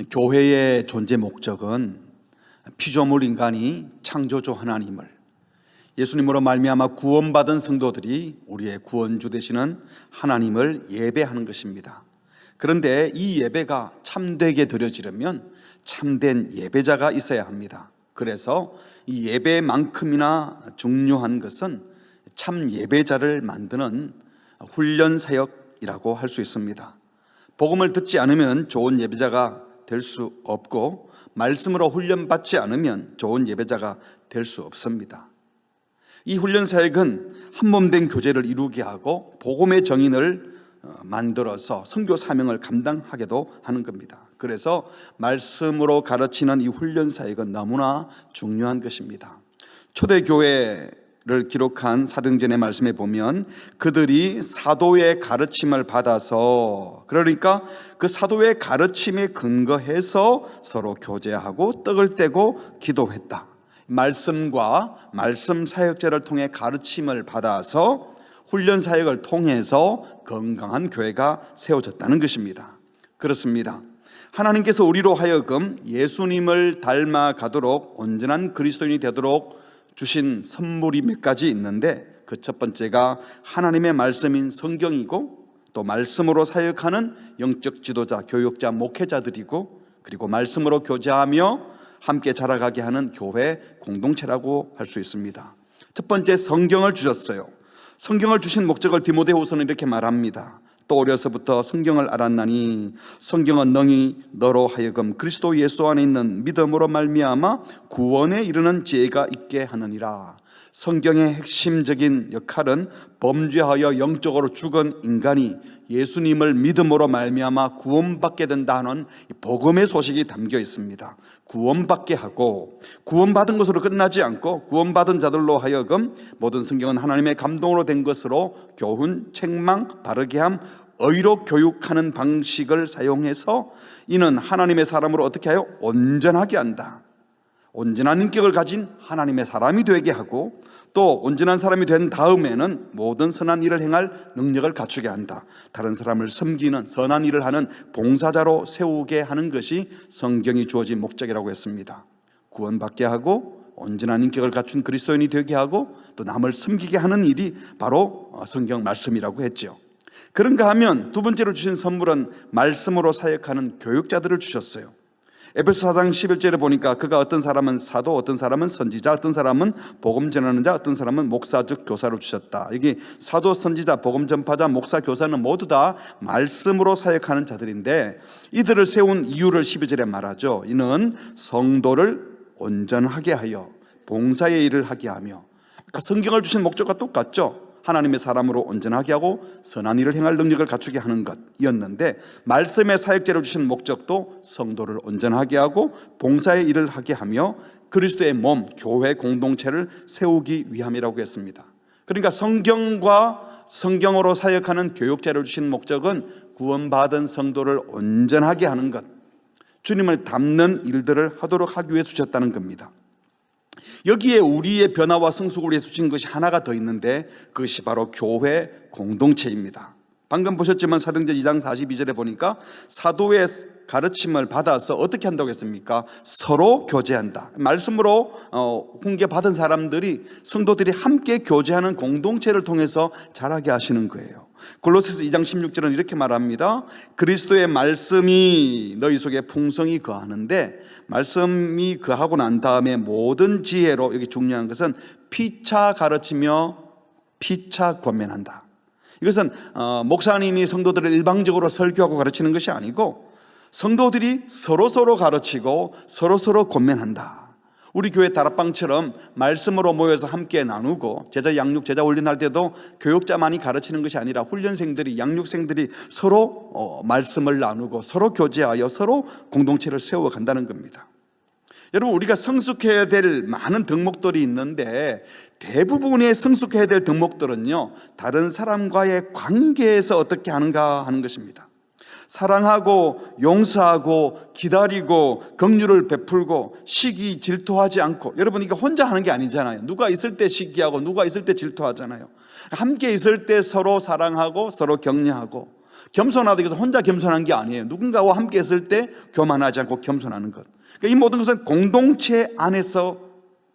교회의 존재 목적은 피조물 인간이 창조주 하나님을, 예수님으로 말미암아 구원받은 성도들이 우리의 구원주 되시는 하나님을 예배하는 것입니다. 그런데 이 예배가 참되게 드려지려면 참된 예배자가 있어야 합니다. 그래서 이 예배만큼이나 중요한 것은 참 예배자를 만드는 훈련 사역이라고 할 수 있습니다. 복음을 듣지 않으면 좋은 예배자가 될 수 없고, 말씀으로 훈련받지 않으면 좋은 예배자가 될 수 없습니다. 이 훈련 사역은 한몸된 교제를 이루게 하고 복음의 정인을 만들어서 선교 사명을 감당하게도 하는 겁니다. 그래서 말씀으로 가르치는 이 훈련 사역은 너무나 중요한 것입니다. 초대교회를 기록한 사도행전의 말씀에 보면 그들이 사도의 가르침을 받아서, 그러니까 그 사도의 가르침에 근거해서 서로 교제하고 떡을 떼고 기도했다. 말씀과 말씀 사역자를 통해 가르침을 받아서 훈련 사역을 통해서 건강한 교회가 세워졌다는 것입니다. 그렇습니다. 하나님께서 우리로 하여금 예수님을 닮아가도록 온전한 그리스도인이 되도록 주신 선물이 몇 가지 있는데, 그 첫 번째가 하나님의 말씀인 성경이고, 또 말씀으로 사역하는 영적 지도자, 교육자, 목회자들이고, 그리고 말씀으로 교제하며 함께 자라가게 하는 교회 공동체라고 할 수 있습니다. 첫 번째, 성경을 주셨어요. 성경을 주신 목적을 디모데후서는 이렇게 말합니다. 또 어려서부터 성경을 알았나니 성경은 능히 너로 하여금 그리스도 예수 안에 있는 믿음으로 말미암아 구원에 이르는 지혜가 있게 하느니라. 성경의 핵심적인 역할은 범죄하여 영적으로 죽은 인간이 예수님을 믿음으로 말미암아 구원받게 된다는 복음의 소식이 담겨 있습니다. 구원받게 하고, 구원받은 것으로 끝나지 않고 구원받은 자들로 하여금 모든 성경은 하나님의 감동으로 된 것으로 교훈, 책망, 바르게 함, 의로 교육하는 방식을 사용해서 이는 하나님의 사람으로 어떻게 하여? 온전하게 한다. 온전한 인격을 가진 하나님의 사람이 되게 하고, 또 온전한 사람이 된 다음에는 모든 선한 일을 행할 능력을 갖추게 한다. 다른 사람을 섬기는 선한 일을 하는 봉사자로 세우게 하는 것이 성경이 주어진 목적이라고 했습니다. 구원받게 하고 온전한 인격을 갖춘 그리스도인이 되게 하고 또 남을 섬기게 하는 일이 바로 성경 말씀이라고 했죠. 그런가 하면 두 번째로 주신 선물은 말씀으로 사역하는 교육자들을 주셨어요. 에베소 4장 11절에 보니까 그가 어떤 사람은 사도, 어떤 사람은 선지자, 어떤 사람은 복음 전하는 자, 어떤 사람은 목사 즉 교사로 주셨다. 여기 사도, 선지자, 복음 전파자, 목사, 교사는 모두 다 말씀으로 사역하는 자들인데, 이들을 세운 이유를 12절에 말하죠. 이는 성도를 온전하게 하여 봉사의 일을 하게 하며, 그러니까 성경을 주신 목적과 똑같죠. 하나님의 사람으로 온전하게 하고 선한 일을 행할 능력을 갖추게 하는 것이었는데, 말씀의 사역자를 주신 목적도 성도를 온전하게 하고 봉사의 일을 하게 하며 그리스도의 몸, 교회 공동체를 세우기 위함이라고 했습니다. 그러니까 성경과 성경으로 사역하는 교육자를 주신 목적은 구원받은 성도를 온전하게 하는 것, 주님을 닮는 일들을 하도록 하기 위해 주셨다는 겁니다. 여기에 우리의 변화와 성숙을 위해 주신 것이 하나가 더 있는데, 그것이 바로 교회 공동체입니다. 방금 보셨지만 사도행전 2장 42절에 보니까 사도의 가르침을 받아서 어떻게 한다고 했습니까? 서로 교제한다. 말씀으로 훈계받은 사람들이, 성도들이 함께 교제하는 공동체를 통해서 자라게 하시는 거예요. 골로새서 2장 16절은 이렇게 말합니다. 그리스도의 말씀이 너희 속에 풍성히 거하는데, 말씀이 거하고 난 다음에 모든 지혜로, 여기 중요한 것은 피차 가르치며 피차 권면한다. 이것은 목사님이 성도들을 일방적으로 설교하고 가르치는 것이 아니고 성도들이 서로 가르치고 서로 권면한다. 우리 교회 다락방처럼 말씀으로 모여서 함께 나누고 제자 양육, 제자 훈련할 때도 교육자만이 가르치는 것이 아니라 훈련생들이, 양육생들이 서로 말씀을 나누고 서로 교제하여 서로 공동체를 세워간다는 겁니다. 여러분, 우리가 성숙해야 될 많은 덕목들이 있는데 대부분의 성숙해야 될 덕목들은요, 다른 사람과의 관계에서 어떻게 하는가 하는 것입니다. 사랑하고 용서하고 기다리고 긍휼을 베풀고 시기 질투하지 않고, 여러분 이거 혼자 하는 게 아니잖아요. 누가 있을 때 시기하고 누가 있을 때 질투하잖아요. 함께 있을 때 서로 사랑하고 서로 격려하고, 겸손하다 해서 혼자 겸손한 게 아니에요. 누군가와 함께 있을 때 교만하지 않고 겸손하는 것. 그러니까 이 모든 것은 공동체 안에서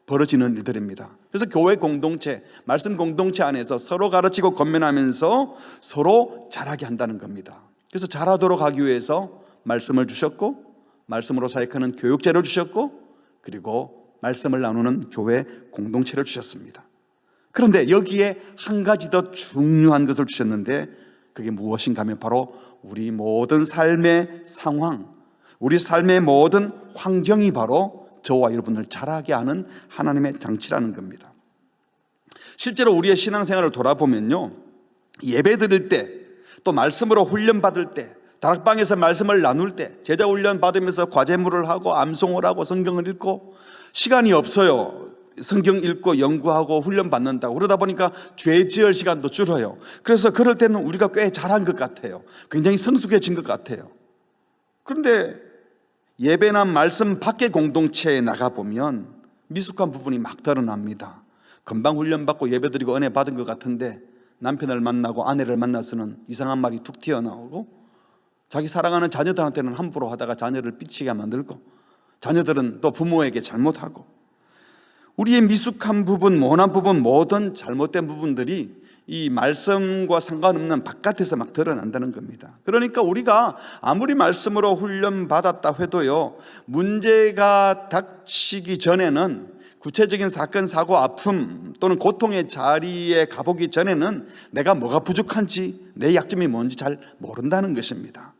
벌어지는 일들입니다. 그래서 교회 공동체, 말씀 공동체 안에서 서로 가르치고 권면하면서 서로 자라게 한다는 겁니다. 그래서 자라도록 하기 위해서 말씀을 주셨고, 말씀으로 사역하는 교육제를 주셨고, 그리고 말씀을 나누는 교회 공동체를 주셨습니다. 그런데 여기에 한 가지 더 중요한 것을 주셨는데, 그게 무엇인가 하면 바로 우리 모든 삶의 상황, 우리 삶의 모든 환경이 바로 저와 여러분을 자라게 하는 하나님의 장치라는 겁니다. 실제로 우리의 신앙생활을 돌아보면요, 예배 드릴 때, 또 말씀으로 훈련받을 때, 다락방에서 말씀을 나눌 때, 제자 훈련 받으면서 과제물을 하고 암송을 하고 성경을 읽고, 시간이 없어요. 성경 읽고 연구하고 훈련 받는다고 그러다 보니까 죄 지을 시간도 줄어요. 그래서 그럴 때는 우리가 꽤 잘한 것 같아요. 굉장히 성숙해진 것 같아요. 그런데 예배나 말씀 밖의 공동체에 나가보면 미숙한 부분이 막 드러납니다. 금방 훈련받고 예배드리고 은혜 받은 것 같은데 남편을 만나고 아내를 만나서는 이상한 말이 툭 튀어나오고, 자기 사랑하는 자녀들한테는 함부로 하다가 자녀를 삐치게 만들고, 자녀들은 또 부모에게 잘못하고, 우리의 미숙한 부분, 모난 부분, 모든 잘못된 부분들이 이 말씀과 상관없는 바깥에서 막 드러난다는 겁니다. 그러니까 우리가 아무리 말씀으로 훈련받았다 해도요, 문제가 닥치기 전에는, 구체적인 사건, 사고, 아픔 또는 고통의 자리에 가보기 전에는 내가 뭐가 부족한지, 내 약점이 뭔지 잘 모른다는 것입니다.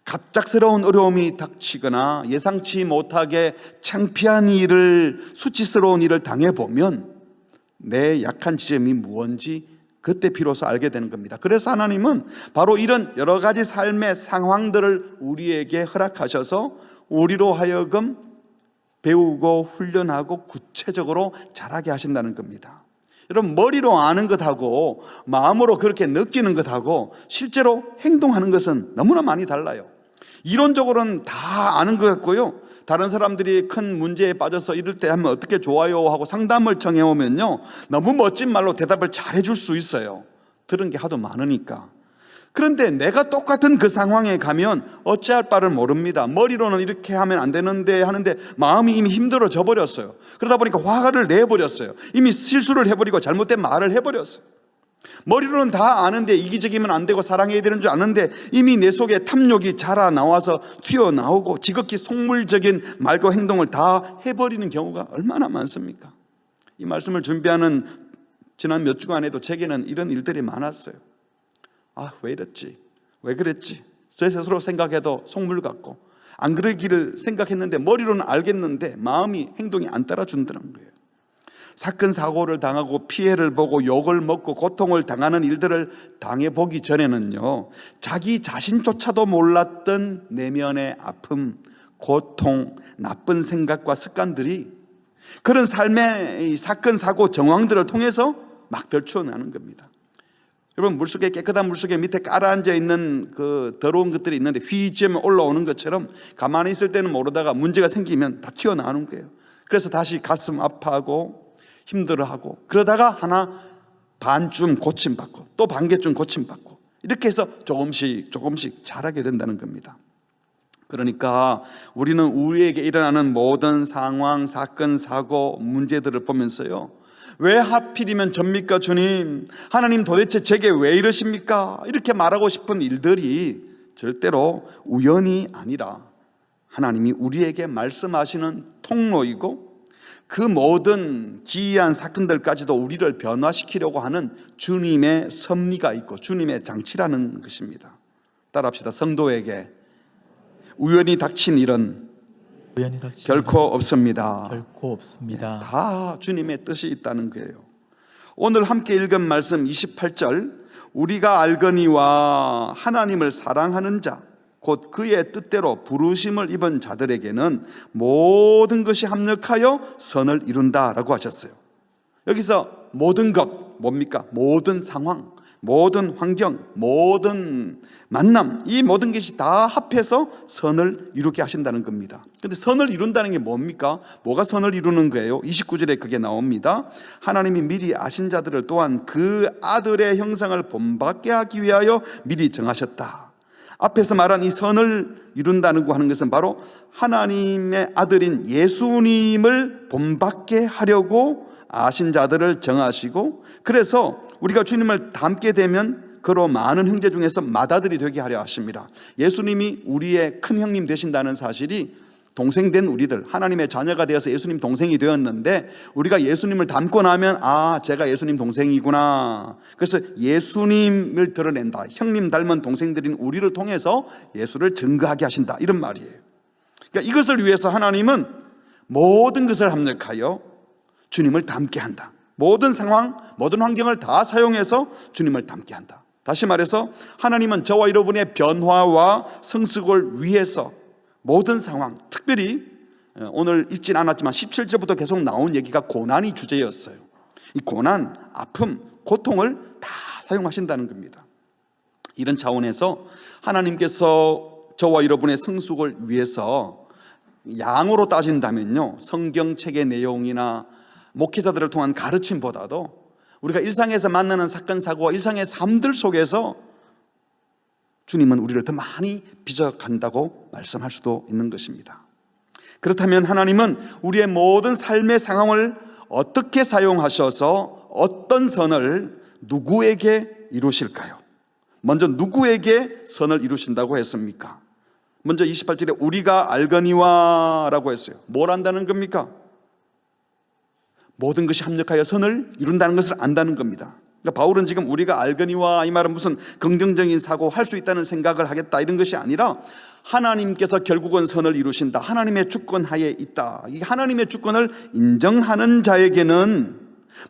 갑작스러운 어려움이 닥치거나 예상치 못하게 창피한 일을, 수치스러운 일을 당해보면 내 약한 지점이 무엇인지 그때 비로소 알게 되는 겁니다. 그래서 하나님은 바로 이런 여러 가지 삶의 상황들을 우리에게 허락하셔서 우리로 하여금 배우고 훈련하고 구체적으로 자라게 하신다는 겁니다. 여러분, 머리로 아는 것하고 마음으로 그렇게 느끼는 것하고 실제로 행동하는 것은 너무나 많이 달라요. 이론적으로는 다 아는 것 같고요, 다른 사람들이 큰 문제에 빠져서 이럴 때 하면 어떻게 좋아요 하고 상담을 청해오면요, 너무 멋진 말로 대답을 잘 해줄 수 있어요. 들은 게 하도 많으니까. 그런데 내가 똑같은 그 상황에 가면 어찌할 바를 모릅니다. 머리로는 이렇게 하면 안 되는데 하는데 마음이 이미 힘들어져 버렸어요. 그러다 보니까 화를 내버렸어요. 이미 실수를 해버리고 잘못된 말을 해버렸어요. 머리로는 다 아는데, 이기적이면 안 되고 사랑해야 되는 줄 아는데 이미 내 속에 탐욕이 자라나와서 튀어나오고 지극히 속물적인 말과 행동을 다 해버리는 경우가 얼마나 많습니까? 이 말씀을 준비하는 지난 몇 주간에도 제게는 이런 일들이 많았어요. 아, 왜 이랬지? 왜 그랬지? 제 스스로 생각해도 속물 같고, 안 그러기를 생각했는데 머리로는 알겠는데 마음이, 행동이 안 따라준다는 거예요. 사건 사고를 당하고 피해를 보고 욕을 먹고 고통을 당하는 일들을 당해보기 전에는요, 자기 자신조차도 몰랐던 내면의 아픔, 고통, 나쁜 생각과 습관들이 그런 삶의 사건 사고 정황들을 통해서 막 덜추어나는 겁니다. 여러분, 물속에, 깨끗한 물속에 밑에 깔아앉아 있는 그 더러운 것들이 있는데 휘지면 올라오는 것처럼 가만히 있을 때는 모르다가 문제가 생기면 다 튀어나오는 거예요. 그래서 다시 가슴 아파하고 힘들어하고, 그러다가 하나 반쯤 고침받고 또 반개쯤 고침받고, 이렇게 해서 조금씩 자라게 된다는 겁니다. 그러니까 우리는 우리에게 일어나는 모든 상황, 사건, 사고, 문제들을 보면서요, 왜 하필이면 접니까 주님? 하나님 도대체 제게 왜 이러십니까? 이렇게 말하고 싶은 일들이 절대로 우연이 아니라 하나님이 우리에게 말씀하시는 통로이고, 그 모든 기이한 사건들까지도 우리를 변화시키려고 하는 주님의 섭리가 있고 주님의 장치라는 것입니다. 따라합시다. 성도에게 우연히 닥친 일은 결코 없습니다. 결코 없습니다. 네, 다 주님의 뜻이 있다는 거예요. 오늘 함께 읽은 말씀 28절, 우리가 알거니와 하나님을 사랑하는 자 곧 그의 뜻대로 부르심을 입은 자들에게는 모든 것이 합력하여 선을 이룬다라고 하셨어요. 여기서 모든 것 뭡니까? 모든 상황, 모든 환경, 모든 만남, 이 모든 것이 다 합해서 선을 이루게 하신다는 겁니다. 그런데 선을 이룬다는 게 뭡니까? 뭐가 선을 이루는 거예요? 29절에 그게 나옵니다. 하나님이 미리 아신 자들을 또한 그 아들의 형상을 본받게 하기 위하여 미리 정하셨다. 앞에서 말한 이 선을 이룬다는 하는 것은 바로 하나님의 아들인 예수님을 본받게 하려고 아신 자들을 정하시고, 그래서 우리가 주님을 닮게 되면 그로 많은 형제 중에서 맏아들이 되게 하려 하십니다. 예수님이 우리의 큰 형님 되신다는 사실이 동생된 우리들, 하나님의 자녀가 되어서 예수님 동생이 되었는데, 우리가 예수님을 닮고 나면 제가 예수님 동생이구나. 그래서 예수님을 드러낸다. 형님 닮은 동생들인 우리를 통해서 예수를 증거하게 하신다, 이런 말이에요. 그러니까 이것을 위해서 하나님은 모든 것을 합력하여 주님을 닮게 한다. 모든 상황, 모든 환경을 다 사용해서 주님을 닮게 한다. 다시 말해서 하나님은 저와 여러분의 변화와 성숙을 위해서 모든 상황, 특별히 오늘 읽진 않았지만 17절부터 계속 나온 얘기가 고난이 주제였어요. 이 고난, 아픔, 고통을 다 사용하신다는 겁니다. 이런 차원에서 하나님께서 저와 여러분의 성숙을 위해서 양으로 따진다면요, 성경책의 내용이나 목회자들을 통한 가르침보다도 우리가 일상에서 만나는 사건, 사고와 일상의 삶들 속에서 주님은 우리를 더 많이 빚어간다고 말씀할 수도 있는 것입니다. 그렇다면 하나님은 우리의 모든 삶의 상황을 어떻게 사용하셔서 어떤 선을 누구에게 이루실까요? 먼저 누구에게 선을 이루신다고 했습니까? 먼저 28절에 우리가 알거니와 라고 했어요. 뭘 안다는 겁니까? 모든 것이 합력하여 선을 이룬다는 것을 안다는 겁니다. 그러니까 바울은 지금 우리가 알거니와, 이 말은 무슨 긍정적인 사고, 할 수 있다는 생각을 하겠다, 이런 것이 아니라 하나님께서 결국은 선을 이루신다, 하나님의 주권 하에 있다, 이 하나님의 주권을 인정하는 자에게는,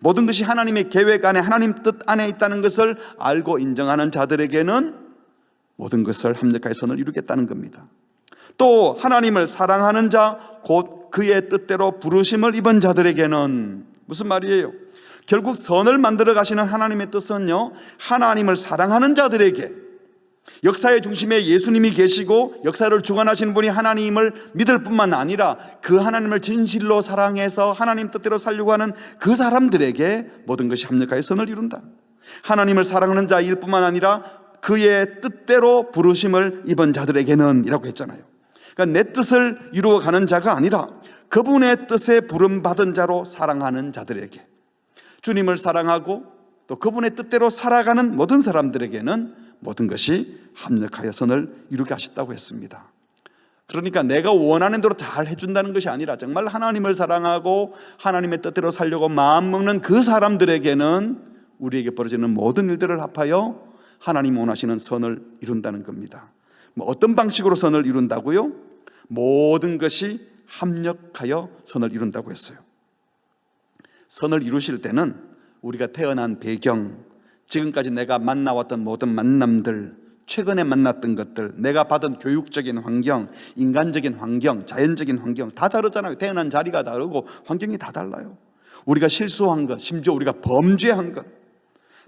모든 것이 하나님의 계획 안에, 하나님 뜻 안에 있다는 것을 알고 인정하는 자들에게는 모든 것을 합력하여 선을 이루겠다는 겁니다. 또 하나님을 사랑하는 자, 곧 그의 뜻대로 부르심을 입은 자들에게는, 무슨 말이에요? 결국 선을 만들어 가시는 하나님의 뜻은요, 하나님을 사랑하는 자들에게, 역사의 중심에 예수님이 계시고 역사를 주관하시는 분이 하나님을 믿을 뿐만 아니라 그 하나님을 진실로 사랑해서 하나님 뜻대로 살려고 하는 그 사람들에게 모든 것이 합력하여 선을 이룬다. 하나님을 사랑하는 자일 뿐만 아니라 그의 뜻대로 부르심을 입은 자들에게는 이라고 했잖아요. 그러니까 내 뜻을 이루어 가는 자가 아니라 그분의 뜻에 부름받은 자로 사랑하는 자들에게, 주님을 사랑하고 또 그분의 뜻대로 살아가는 모든 사람들에게는 모든 것이 합력하여 선을 이루게 하셨다고 했습니다. 그러니까 내가 원하는 대로 잘 해준다는 것이 아니라 정말 하나님을 사랑하고 하나님의 뜻대로 살려고 마음먹는 그 사람들에게는 우리에게 벌어지는 모든 일들을 합하여 하나님 원하시는 선을 이룬다는 겁니다. 어떤 방식으로 선을 이룬다고요? 모든 것이 합력하여 선을 이룬다고 했어요. 선을 이루실 때는 우리가 태어난 배경, 지금까지 내가 만나왔던 모든 만남들, 최근에 만났던 것들, 내가 받은 교육적인 환경, 인간적인 환경, 자연적인 환경 다 다르잖아요. 태어난 자리가 다르고 환경이 다 달라요. 우리가 실수한 것, 심지어 우리가 범죄한 것,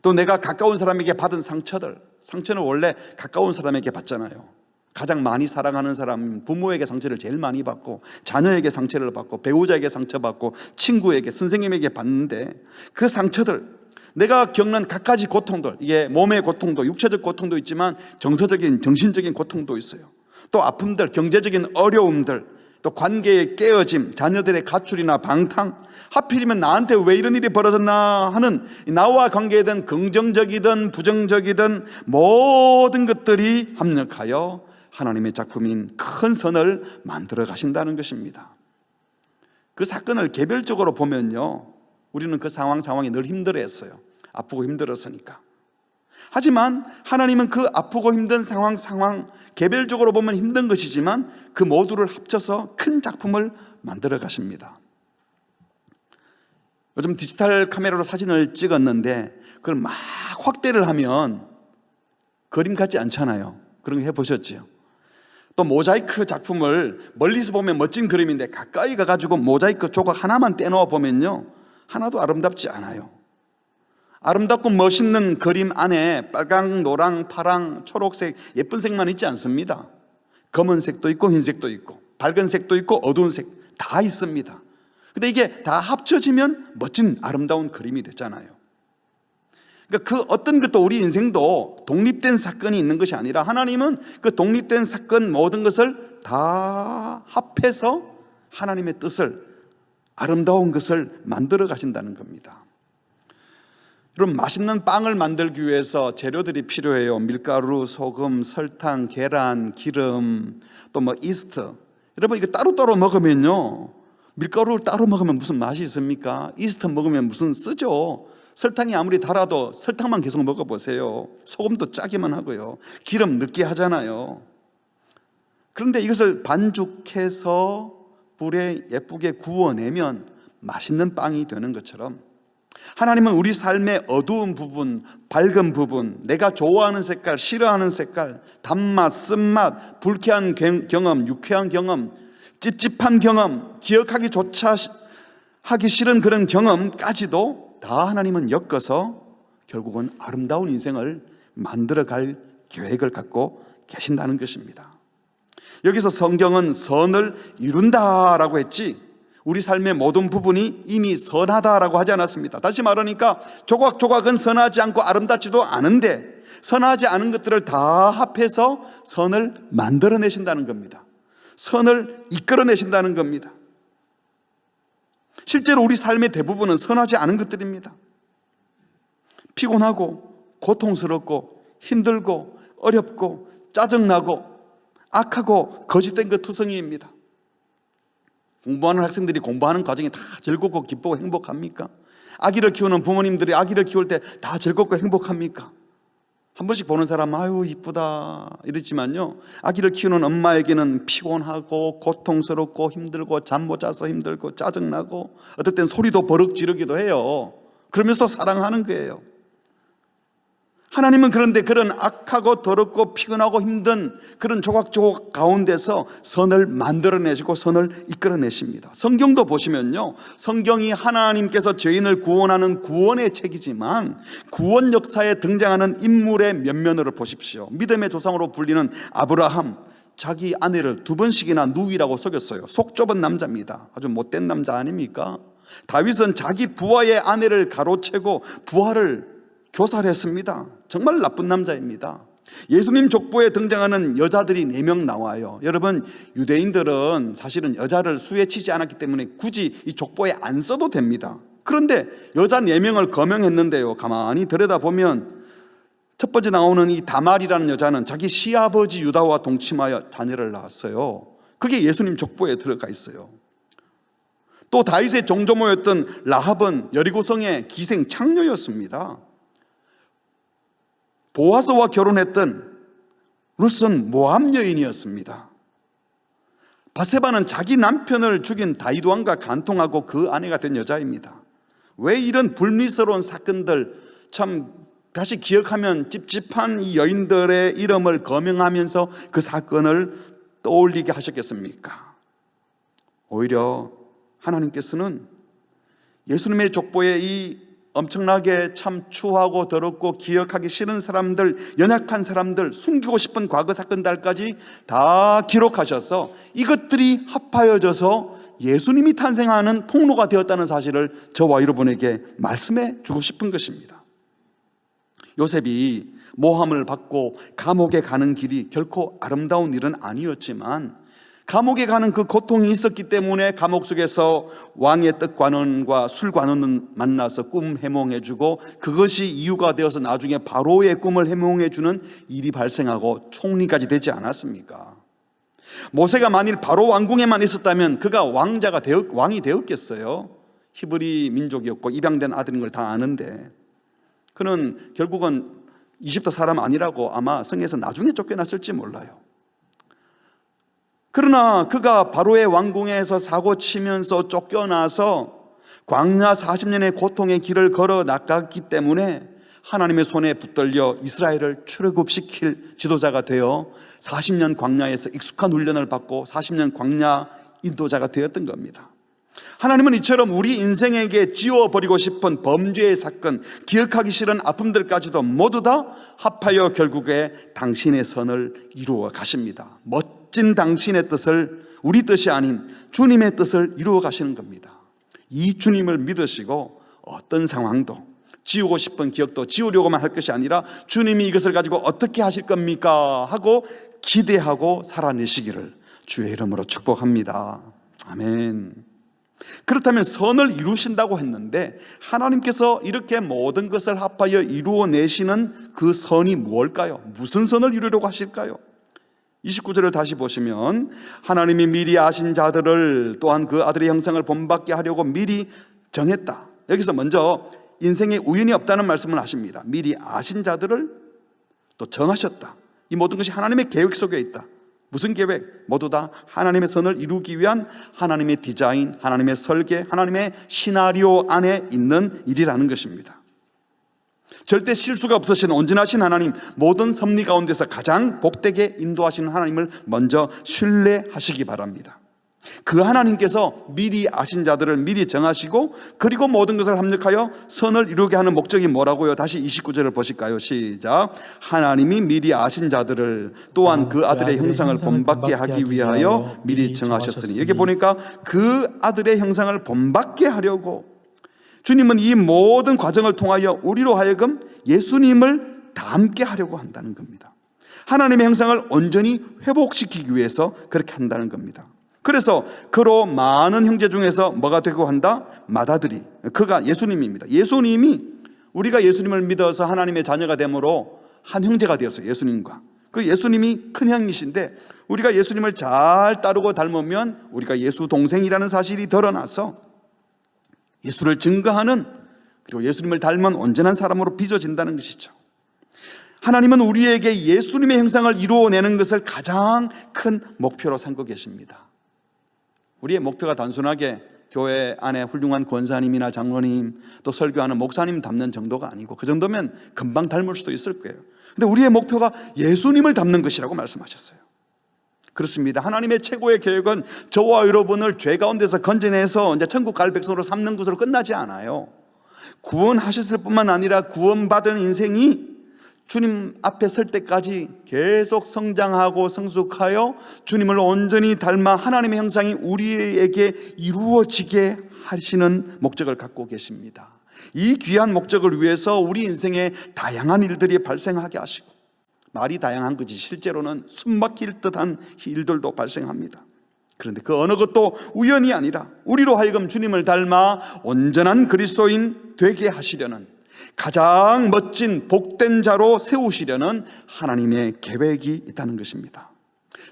또 내가 가까운 사람에게 받은 상처들, 상처는 원래 가까운 사람에게 받잖아요. 가장 많이 사랑하는 사람, 부모에게 상처를 제일 많이 받고, 자녀에게 상처를 받고, 배우자에게 상처받고, 친구에게, 선생님에게 받는데, 그 상처들, 내가 겪는 갖가지 고통들, 이게 몸의 고통도, 육체적 고통도 있지만 정서적인, 정신적인 고통도 있어요. 또 아픔들, 경제적인 어려움들, 또 관계의 깨어짐, 자녀들의 가출이나 방탕, 하필이면 나한테 왜 이런 일이 벌어졌나 하는, 나와 관계된 긍정적이든 부정적이든 모든 것들이 합력하여 하나님의 작품인 큰 선을 만들어 가신다는 것입니다. 그 사건을 개별적으로 보면요, 우리는 그 상황이 늘 힘들어했어요. 아프고 힘들었으니까. 하지만 하나님은 그 아프고 힘든 상황 개별적으로 보면 힘든 것이지만 그 모두를 합쳐서 큰 작품을 만들어 가십니다. 요즘 디지털 카메라로 사진을 찍었는데 그걸 막 확대를 하면 그림 같지 않잖아요. 그런 거 해보셨죠? 또 모자이크 작품을 멀리서 보면 멋진 그림인데 가까이 가가지고 모자이크 조각 하나만 떼놓아 보면요, 하나도 아름답지 않아요. 아름답고 멋있는 그림 안에 빨강, 노랑, 파랑, 초록색, 예쁜 색만 있지 않습니다. 검은색도 있고 흰색도 있고 밝은 색도 있고 어두운 색 다 있습니다. 근데 이게 다 합쳐지면 멋진 아름다운 그림이 되잖아요. 그러니까 그 어떤 것도 우리 인생도 독립된 사건이 있는 것이 아니라 하나님은 그 독립된 사건 모든 것을 다 합해서 하나님의 뜻을, 아름다운 것을 만들어 가신다는 겁니다. 여러분, 맛있는 빵을 만들기 위해서 재료들이 필요해요. 밀가루, 소금, 설탕, 계란, 기름, 또 뭐 이스트. 여러분, 이거 따로따로 먹으면요, 밀가루를 따로 먹으면 무슨 맛이 있습니까? 이스트 먹으면 무슨 쓰죠. 설탕이 아무리 달아도 설탕만 계속 먹어보세요. 소금도 짜기만 하고요, 기름 느끼하잖아요. 그런데 이것을 반죽해서 불에 예쁘게 구워내면 맛있는 빵이 되는 것처럼, 하나님은 우리 삶의 어두운 부분, 밝은 부분, 내가 좋아하는 색깔, 싫어하는 색깔, 단맛, 쓴맛, 불쾌한 경험, 유쾌한 경험, 찝찝한 경험, 기억하기조차 하기 싫은 그런 경험까지도 다 하나님은 엮어서 결국은 아름다운 인생을 만들어갈 계획을 갖고 계신다는 것입니다. 여기서 성경은 선을 이룬다라고 했지, 우리 삶의 모든 부분이 이미 선하다라고 하지 않았습니다. 다시 말하니까 조각조각은 선하지 않고 아름답지도 않은데, 선하지 않은 것들을 다 합해서 선을 만들어내신다는 겁니다. 선을 이끌어내신다는 겁니다. 실제로 우리 삶의 대부분은 선하지 않은 것들입니다. 피곤하고 고통스럽고 힘들고 어렵고 짜증나고 악하고 거짓된 것 투성이입니다. 공부하는 학생들이 공부하는 과정이 다 즐겁고 기쁘고 행복합니까? 아기를 키우는 부모님들이 아기를 키울 때 다 즐겁고 행복합니까? 한 번씩 보는 사람은 아유 이쁘다 이러지만요, 아기를 키우는 엄마에게는 피곤하고 고통스럽고 힘들고 잠 못 자서 힘들고 짜증나고 어떨 땐 소리도 버럭 지르기도 해요. 그러면서 사랑하는 거예요. 하나님은 그런데 그런 악하고 더럽고 피곤하고 힘든 그런 조각조각 가운데서 선을 만들어내시고 선을 이끌어내십니다. 성경도 보시면요, 성경이 하나님께서 죄인을 구원하는 구원의 책이지만 구원 역사에 등장하는 인물의 면면으로 보십시오. 믿음의 조상으로 불리는 아브라함, 자기 아내를 2번씩이나 누이라고 속였어요. 속 좁은 남자입니다. 아주 못된 남자 아닙니까? 다윗은 자기 부하의 아내를 가로채고 부하를 교살했습니다. 정말 나쁜 남자입니다. 예수님 족보에 등장하는 여자들이 4명 나와요. 여러분, 유대인들은 사실은 여자를 수에 치지 않았기 때문에 굳이 이 족보에 안 써도 됩니다. 그런데 여자 4명을 거명했는데요, 가만히 들여다보면 첫 번째 나오는 이 다말이라는 여자는 자기 시아버지 유다와 동침하여 자녀를 낳았어요. 그게 예수님 족보에 들어가 있어요. 또 다윗의 정조모였던 라합은 여리고성의 기생 창녀였습니다. 보아스와 결혼했던 룻은 모압 여인이었습니다. 바세바는 자기 남편을 죽인 다윗 왕과 간통하고 그 아내가 된 여자입니다. 왜 이런 불미스러운 사건들, 참 다시 기억하면 찝찝한 이 여인들의 이름을 거명하면서 그 사건을 떠올리게 하셨겠습니까? 오히려 하나님께서는 예수님의 족보에 이 엄청나게 참 추하고 더럽고 기억하기 싫은 사람들, 연약한 사람들, 숨기고 싶은 과거 사건들까지 다 기록하셔서 이것들이 합하여져서 예수님이 탄생하는 통로가 되었다는 사실을 저와 여러분에게 말씀해 주고 싶은 것입니다. 요셉이 모함을 받고 감옥에 가는 길이 결코 아름다운 일은 아니었지만, 감옥에 가는 그 고통이 있었기 때문에 감옥 속에서 왕의 떡관원과 술관원을 만나서 꿈 해몽해주고, 그것이 이유가 되어서 나중에 바로의 꿈을 해몽해주는 일이 발생하고 총리까지 되지 않았습니까? 모세가 만일 바로 왕궁에만 있었다면 그가 왕이 되었겠어요? 히브리 민족이었고 입양된 아들인 걸 다 아는데, 그는 결국은 이집트 사람 아니라고 아마 성에서 나중에 쫓겨났을지 몰라요. 그러나 그가 바로의 왕궁에서 사고치면서 쫓겨나서 광야 40년의 고통의 길을 걸어 나갔기 때문에 하나님의 손에 붙들려 이스라엘을 출애굽시킬 지도자가 되어 40년 광야에서 익숙한 훈련을 받고 40년 광야 인도자가 되었던 겁니다. 하나님은 이처럼 우리 인생에게 지워버리고 싶은 범죄의 사건, 기억하기 싫은 아픔들까지도 모두 다 합하여 결국에 당신의 선을 이루어 가십니다. 멋진 당신의 뜻을, 우리 뜻이 아닌 주님의 뜻을 이루어 가시는 겁니다. 이 주님을 믿으시고 어떤 상황도, 지우고 싶은 기억도 지우려고만 할 것이 아니라 주님이 이것을 가지고 어떻게 하실 겁니까? 하고 기대하고 살아내시기를 주의 이름으로 축복합니다. 아멘. 그렇다면 선을 이루신다고 했는데 하나님께서 이렇게 모든 것을 합하여 이루어내시는 그 선이 무엇일까요? 무슨 선을 이루려고 하실까요? 29절을 다시 보시면 하나님이 미리 아신 자들을 또한 그 아들의 형상을 본받게 하려고 미리 정했다. 여기서 먼저 인생에 우연이 없다는 말씀을 하십니다. 미리 아신 자들을 또 정하셨다. 이 모든 것이 하나님의 계획 속에 있다. 무슨 계획? 모두 다 하나님의 선을 이루기 위한 하나님의 디자인, 하나님의 설계, 하나님의 시나리오 안에 있는 일이라는 것입니다. 절대 실수가 없으신 온전하신 하나님, 모든 섭리 가운데서 가장 복되게 인도하시는 하나님을 먼저 신뢰하시기 바랍니다. 그 하나님께서 미리 아신 자들을 미리 정하시고 그리고 모든 것을 합력하여 선을 이루게 하는 목적이 뭐라고요? 다시 29절을 보실까요? 시작. 하나님이 미리 아신 자들을 또한 그 아들의 형상을 본받게 하기 위하여 미리 정하셨으니, 여기 보니까 그 아들의 형상을 본받게 하려고 주님은 이 모든 과정을 통하여 우리로 하여금 예수님을 닮게 하려고 한다는 겁니다. 하나님의 형상을 온전히 회복시키기 위해서 그렇게 한다는 겁니다. 그래서 그로 많은 형제 중에서 뭐가 되고 한다? 맏아들이, 그가 예수님입니다. 예수님이, 우리가 예수님을 믿어서 하나님의 자녀가 되므로 한 형제가 되었어요. 예수님과. 그 예수님이 큰 형이신데 우리가 예수님을 잘 따르고 닮으면 우리가 예수 동생이라는 사실이 드러나서 예수를 증거하는, 그리고 예수님을 닮은 온전한 사람으로 빚어진다는 것이죠. 하나님은 우리에게 예수님의 형상을 이루어내는 것을 가장 큰 목표로 삼고 계십니다. 우리의 목표가 단순하게 교회 안에 훌륭한 권사님이나 장로님 또 설교하는 목사님 닮는 정도가 아니고, 그 정도면 금방 닮을 수도 있을 거예요. 근데 우리의 목표가 예수님을 닮는 것이라고 말씀하셨어요. 그렇습니다. 하나님의 최고의 계획은 저와 여러분을 죄 가운데서 건져내서 이제 천국 갈 백성으로 삼는 것으로 끝나지 않아요. 구원하셨을 뿐만 아니라 구원받은 인생이 주님 앞에 설 때까지 계속 성장하고 성숙하여 주님을 온전히 닮아 하나님의 형상이 우리에게 이루어지게 하시는 목적을 갖고 계십니다. 이 귀한 목적을 위해서 우리 인생에 다양한 일들이 발생하게 하시고, 말이 다양한 거지 실제로는 숨막힐 듯한 일들도 발생합니다. 그런데 그 어느 것도 우연이 아니라 우리로 하여금 주님을 닮아 온전한 그리스도인 되게 하시려는, 가장 멋진 복된 자로 세우시려는 하나님의 계획이 있다는 것입니다.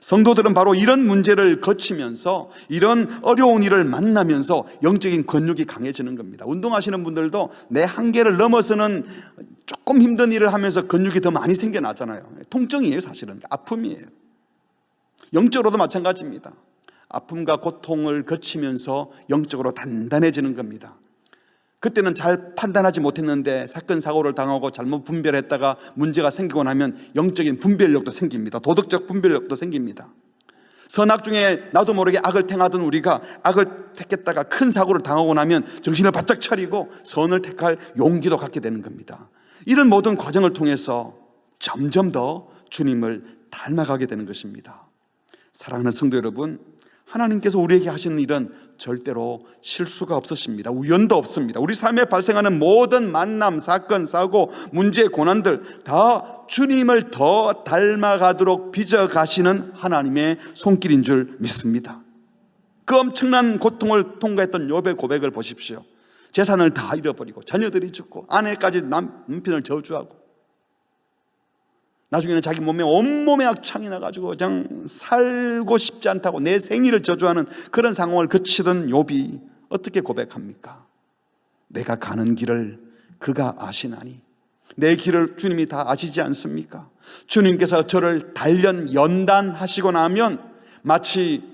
성도들은 바로 이런 문제를 거치면서, 이런 어려운 일을 만나면서 영적인 근육이 강해지는 겁니다. 운동하시는 분들도 내 한계를 넘어서는 조금 힘든 일을 하면서 근육이 더 많이 생겨나잖아요. 통증이에요. 사실은 아픔이에요. 영적으로도 마찬가지입니다. 아픔과 고통을 거치면서 영적으로 단단해지는 겁니다. 그때는 잘 판단하지 못했는데 사건 사고를 당하고 잘못 분별했다가 문제가 생기고 나면 영적인 분별력도 생깁니다. 도덕적 분별력도 생깁니다. 선악 중에 나도 모르게 악을 택하던 우리가 악을 택했다가 큰 사고를 당하고 나면 정신을 바짝 차리고 선을 택할 용기도 갖게 되는 겁니다. 이런 모든 과정을 통해서 점점 더 주님을 닮아가게 되는 것입니다. 사랑하는 성도 여러분, 하나님께서 우리에게 하시는 일은 절대로 실수가 없으십니다. 우연도 없습니다. 우리 삶에 발생하는 모든 만남, 사건, 사고, 문제, 고난들 다 주님을 더 닮아가도록 빚어가시는 하나님의 손길인 줄 믿습니다. 그 엄청난 고통을 통과했던 욥의 고백을 보십시오. 재산을 다 잃어버리고 자녀들이 죽고 아내까지 남편을 저주하고 나중에는 자기 몸에 온몸에 악창이 나가지고 그냥 살고 싶지 않다고 내 생일을 저주하는 그런 상황을 거치던 욥이 어떻게 고백합니까? 내가 가는 길을 그가 아시나니, 내 길을 주님이 다 아시지 않습니까? 주님께서 저를 단련 연단하시고 나면 마치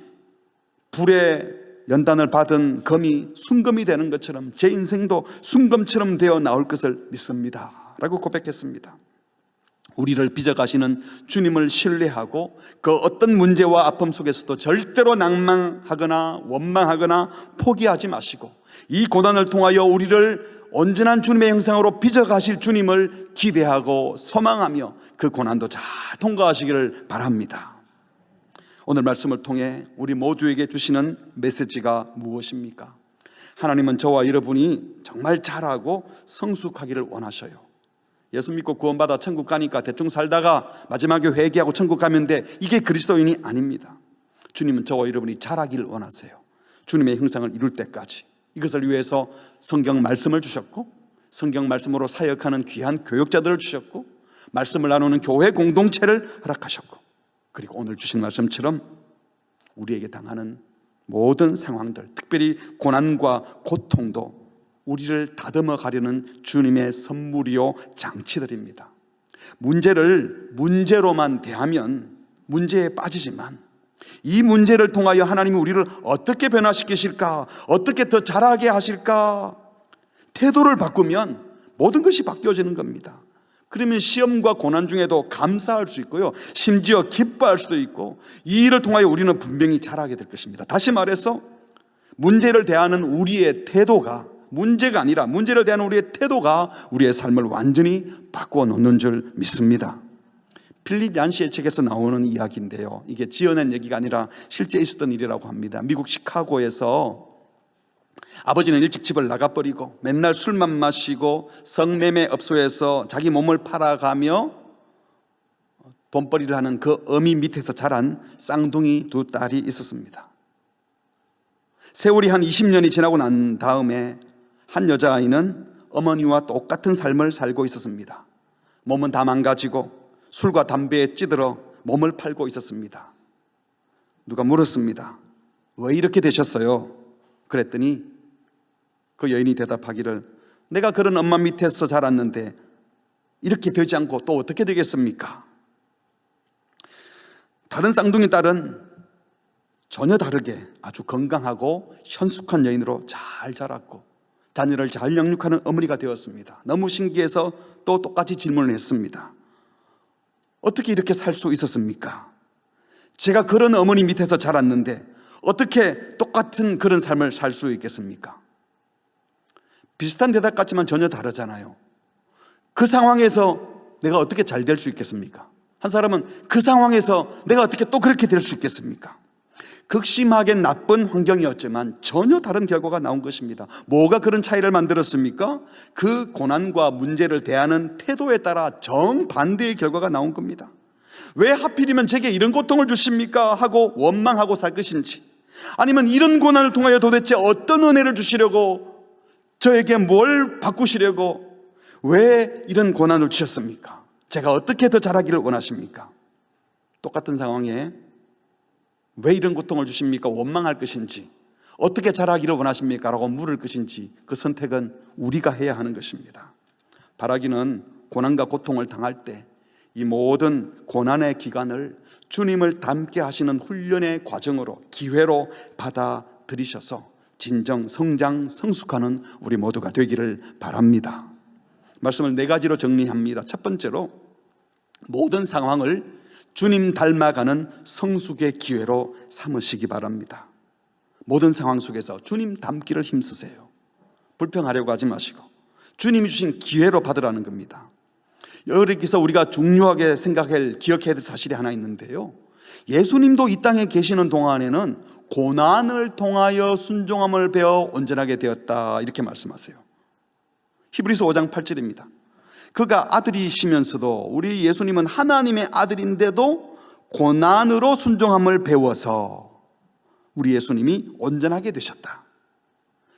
불에 연단을 받은 검이 순검이 되는 것처럼 제 인생도 순검처럼 되어 나올 것을 믿습니다 라고 고백했습니다. 우리를 빚어가시는 주님을 신뢰하고 그 어떤 문제와 아픔 속에서도 절대로 낭망하거나 원망하거나 포기하지 마시고, 이 고난을 통하여 우리를 온전한 주님의 형상으로 빚어가실 주님을 기대하고 소망하며 그 고난도 잘 통과하시기를 바랍니다. 오늘 말씀을 통해 우리 모두에게 주시는 메시지가 무엇입니까? 하나님은 저와 여러분이 정말 잘하고 성숙하기를 원하셔요. 예수 믿고 구원받아 천국 가니까 대충 살다가 마지막에 회개하고 천국 가면 돼, 이게 그리스도인이 아닙니다. 주님은 저와 여러분이 잘하기를 원하세요. 주님의 형상을 이룰 때까지. 이것을 위해서 성경 말씀을 주셨고, 성경 말씀으로 사역하는 귀한 교역자들을 주셨고, 말씀을 나누는 교회 공동체를 허락하셨고, 그리고 오늘 주신 말씀처럼 우리에게 당하는 모든 상황들, 특별히 고난과 고통도 우리를 다듬어 가려는 주님의 선물이요 장치들입니다. 문제를 문제로만 대하면 문제에 빠지지만, 이 문제를 통하여 하나님이 우리를 어떻게 변화시키실까, 어떻게 더 잘하게 하실까, 태도를 바꾸면 모든 것이 바뀌어지는 겁니다. 그러면 시험과 고난 중에도 감사할 수 있고요, 심지어 기뻐할 수도 있고, 이 일을 통하여 우리는 분명히 잘하게 될 것입니다. 다시 말해서 문제를 대하는 우리의 태도가, 문제가 아니라 문제를 대하는 우리의 태도가 우리의 삶을 완전히 바꾸어 놓는 줄 믿습니다. 필립 얀시의 책에서 나오는 이야기인데요, 이게 지어낸 얘기가 아니라 실제 있었던 일이라고 합니다. 미국 시카고에서 아버지는 일찍 집을 나가버리고 맨날 술만 마시고 성매매 업소에서 자기 몸을 팔아가며 돈벌이를 하는 그 어미 밑에서 자란 쌍둥이 두 딸이 있었습니다. 세월이 한 20년이 지나고 난 다음에 한 여자아이는 어머니와 똑같은 삶을 살고 있었습니다. 몸은 다 망가지고 술과 담배에 찌들어 몸을 팔고 있었습니다. 누가 물었습니다. 왜 이렇게 되셨어요? 그랬더니 그 여인이 대답하기를, 내가 그런 엄마 밑에서 자랐는데 이렇게 되지 않고 또 어떻게 되겠습니까? 다른 쌍둥이 딸은 전혀 다르게 아주 건강하고 현숙한 여인으로 잘 자랐고 자녀를 잘 양육하는 어머니가 되었습니다. 너무 신기해서 또 똑같이 질문을 했습니다. 어떻게 이렇게 살 수 있었습니까? 제가 그런 어머니 밑에서 자랐는데 어떻게 똑같은 그런 삶을 살 수 있겠습니까? 비슷한 대답 같지만 전혀 다르잖아요. 그 상황에서 내가 어떻게 잘 될 수 있겠습니까? 한 사람은 그 상황에서 내가 어떻게 또 그렇게 될 수 있겠습니까? 극심하게 나쁜 환경이었지만 전혀 다른 결과가 나온 것입니다. 뭐가 그런 차이를 만들었습니까? 그 고난과 문제를 대하는 태도에 따라 정반대의 결과가 나온 겁니다. 왜 하필이면 제게 이런 고통을 주십니까? 하고 원망하고 살 것인지, 아니면 이런 고난을 통하여 도대체 어떤 은혜를 주시려고, 저에게 뭘 바꾸시려고, 왜 이런 고난을 주셨습니까? 제가 어떻게 더 잘하기를 원하십니까? 똑같은 상황에 왜 이런 고통을 주십니까? 원망할 것인지, 어떻게 잘하기를 원하십니까? 라고 물을 것인지, 그 선택은 우리가 해야 하는 것입니다. 바라기는 고난과 고통을 당할 때 이 모든 고난의 기간을 주님을 닮게 하시는 훈련의 과정으로, 기회로 받아들이셔서 진정 성장 성숙하는 우리 모두가 되기를 바랍니다. 말씀을 4가지로 정리합니다. 첫 번째로, 모든 상황을 주님 닮아가는 성숙의 기회로 삼으시기 바랍니다. 모든 상황 속에서 주님 닮기를 힘쓰세요. 불평하려고 하지 마시고 주님이 주신 기회로 받으라는 겁니다. 여기서 우리가 중요하게 기억해야 될 사실이 하나 있는데요, 예수님도 이 땅에 계시는 동안에는 고난을 통하여 순종함을 배워 온전하게 되었다, 이렇게 말씀하세요. 히브리서 5장 8절입니다. 그가 아들이시면서도, 우리 예수님은 하나님의 아들인데도 고난으로 순종함을 배워서 우리 예수님이 온전하게 되셨다.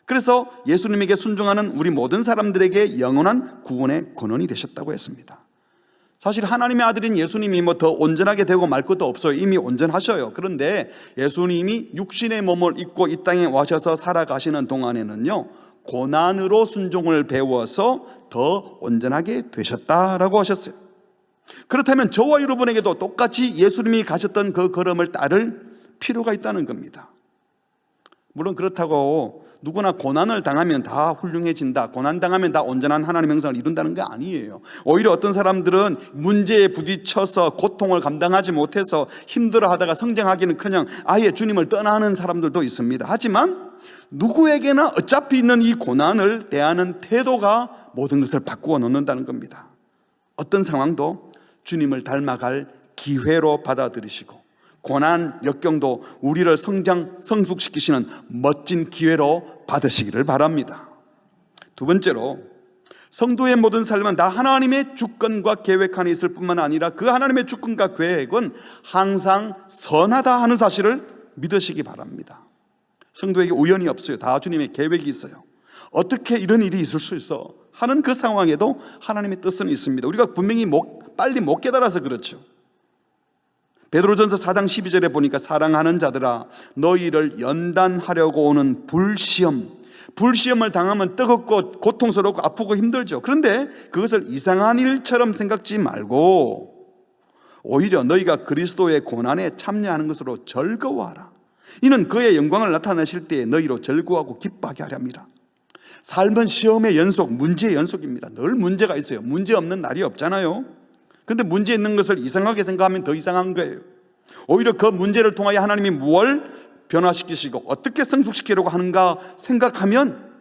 그래서 예수님에게 순종하는 우리 모든 사람들에게 영원한 구원의 근원이 되셨다고 했습니다. 사실 하나님의 아들인 예수님이 더 온전하게 되고 말 것도 없어요. 이미 온전하셔요. 그런데 예수님이 육신의 몸을 입고 이 땅에 와셔서 살아가시는 동안에는요, 고난으로 순종을 배워서 더 온전하게 되셨다라고 하셨어요. 그렇다면 저와 여러분에게도 똑같이 예수님이 가셨던 그 걸음을 따를 필요가 있다는 겁니다. 물론 그렇다고 누구나 고난을 당하면 다 훌륭해진다, 고난 당하면 다 온전한 하나님의 형상을 이룬다는 게 아니에요. 오히려 어떤 사람들은 문제에 부딪혀서 고통을 감당하지 못해서 힘들어하다가 성장하기는커녕 아예 주님을 떠나는 사람들도 있습니다. 하지만 누구에게나 어차피 있는 이 고난을 대하는 태도가 모든 것을 바꾸어 놓는다는 겁니다. 어떤 상황도 주님을 닮아갈 기회로 받아들이시고 고난, 역경도 우리를 성숙시키시는 멋진 기회로 받으시기를 바랍니다. 두 번째로, 성도의 모든 삶은 다 하나님의 주권과 계획 안에 있을 뿐만 아니라 그 하나님의 주권과 계획은 항상 선하다 하는 사실을 믿으시기 바랍니다. 성도에게 우연이 없어요. 다 주님의 계획이 있어요. 어떻게 이런 일이 있을 수 있어 하는 그 상황에도 하나님의 뜻은 있습니다. 우리가 분명히 빨리 못 깨달아서 그렇죠. 베드로전서 4장 12절에 보니까 사랑하는 자들아 너희를 연단하려고 오는 불시험을 당하면 뜨겁고 고통스럽고 아프고 힘들죠. 그런데 그것을 이상한 일처럼 생각지 말고 오히려 너희가 그리스도의 고난에 참여하는 것으로 즐거워하라. 이는 그의 영광을 나타내실 때에 너희로 즐거워하고 기뻐하게 하렵니다. 삶은 시험의 연속, 문제의 연속입니다. 늘 문제가 있어요. 문제 없는 날이 없잖아요. 그런데 문제 있는 것을 이상하게 생각하면 더 이상한 거예요. 오히려 그 문제를 통하여 하나님이 무엇을 변화시키시고 어떻게 성숙시키려고 하는가 생각하면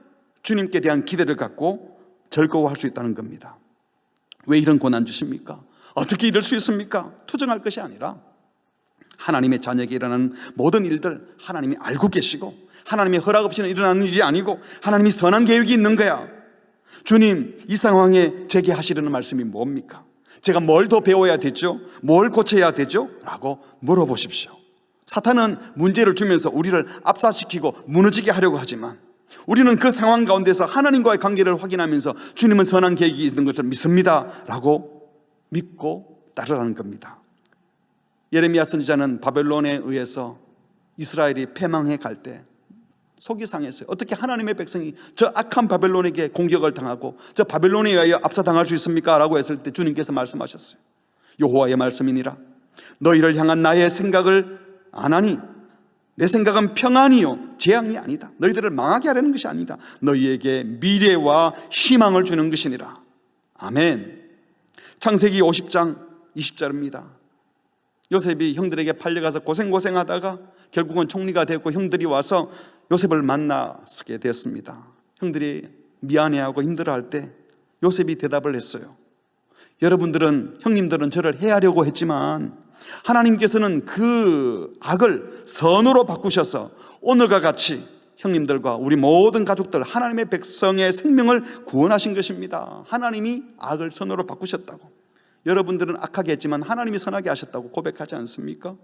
주님께 대한 기대를 갖고 즐거워할 수 있다는 겁니다. 왜 이런 고난 주십니까? 어떻게 이럴 수 있습니까? 투정할 것이 아니라 하나님의 자녀에게 일어나는 모든 일들 하나님이 알고 계시고 하나님의 허락 없이는 일어나는 일이 아니고 하나님이 선한 계획이 있는 거야. 주님, 이 상황에 제게 하시려는 말씀이 뭡니까? 제가 뭘 더 배워야 되죠? 뭘 고쳐야 되죠? 라고 물어보십시오. 사탄은 문제를 주면서 우리를 압사시키고 무너지게 하려고 하지만 우리는 그 상황 가운데서 하나님과의 관계를 확인하면서 주님은 선한 계획이 있는 것을 믿습니다 라고 믿고 따르라는 겁니다. 예레미야 선지자는 바벨론에 의해서 이스라엘이 패망해 갈 때 속이 상했어요. 어떻게 하나님의 백성이 저 악한 바벨론에게 공격을 당하고 저 바벨론에 의하여 압사당할 수 있습니까? 라고 했을 때 주님께서 말씀하셨어요. 여호와의 말씀이니라. 너희를 향한 나의 생각을 아나니 내 생각은 평안이요 재앙이 아니다. 너희들을 망하게 하려는 것이 아니다. 너희에게 미래와 희망을 주는 것이니라. 아멘. 창세기 50장 20절입니다. 요셉이 형들에게 팔려가서 고생하다가 결국은 총리가 됐고 형들이 와서 요셉을 만나게 됐습니다. 형들이 미안해하고 힘들어할 때 요셉이 대답을 했어요. 형님들은 저를 해하려고 했지만 하나님께서는 그 악을 선으로 바꾸셔서 오늘과 같이 형님들과 우리 모든 가족들 하나님의 백성의 생명을 구원하신 것입니다. 하나님이 악을 선으로 바꾸셨다고. 여러분들은 악하게 했지만 하나님이 선하게 하셨다고 고백하지 않습니까?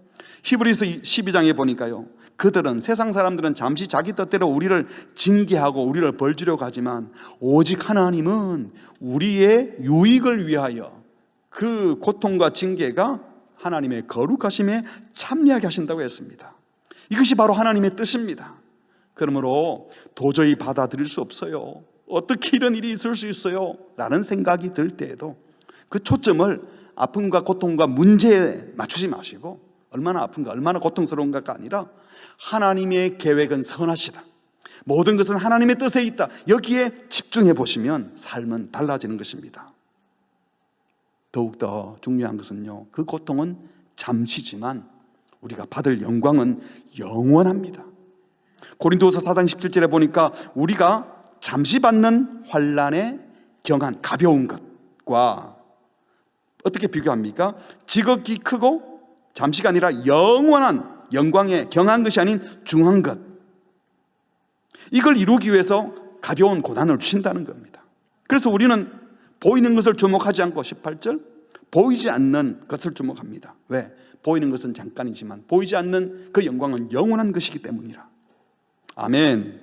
히브리서 12장에 보니까요, 그들은 세상 사람들은 잠시 자기 뜻대로 우리를 징계하고 우리를 벌주려고 하지만 오직 하나님은 우리의 유익을 위하여 그 고통과 징계가 하나님의 거룩하심에 참여하게 하신다고 했습니다. 이것이 바로 하나님의 뜻입니다. 그러므로 도저히 받아들일 수 없어요. 어떻게 이런 일이 있을 수 있어요? 라는 생각이 들 때에도 그 초점을 아픔과 고통과 문제에 맞추지 마시고 얼마나 아픈가 얼마나 고통스러운가가 아니라 하나님의 계획은 선하시다, 모든 것은 하나님의 뜻에 있다, 여기에 집중해 보시면 삶은 달라지는 것입니다. 더욱더 중요한 것은요, 그 고통은 잠시지만 우리가 받을 영광은 영원합니다. 고린도서 4장 17절에 보니까 우리가 잠시 받는 환난의 경한 가벼운 것과 어떻게 비교합니까? 지극히 크고 잠시가 아니라 영원한 영광의 경한 것이 아닌 중한 것, 이걸 이루기 위해서 가벼운 고난을 주신다는 겁니다. 그래서 우리는 보이는 것을 주목하지 않고 18절 보이지 않는 것을 주목합니다. 왜? 보이는 것은 잠깐이지만 보이지 않는 그 영광은 영원한 것이기 때문이라. 아멘.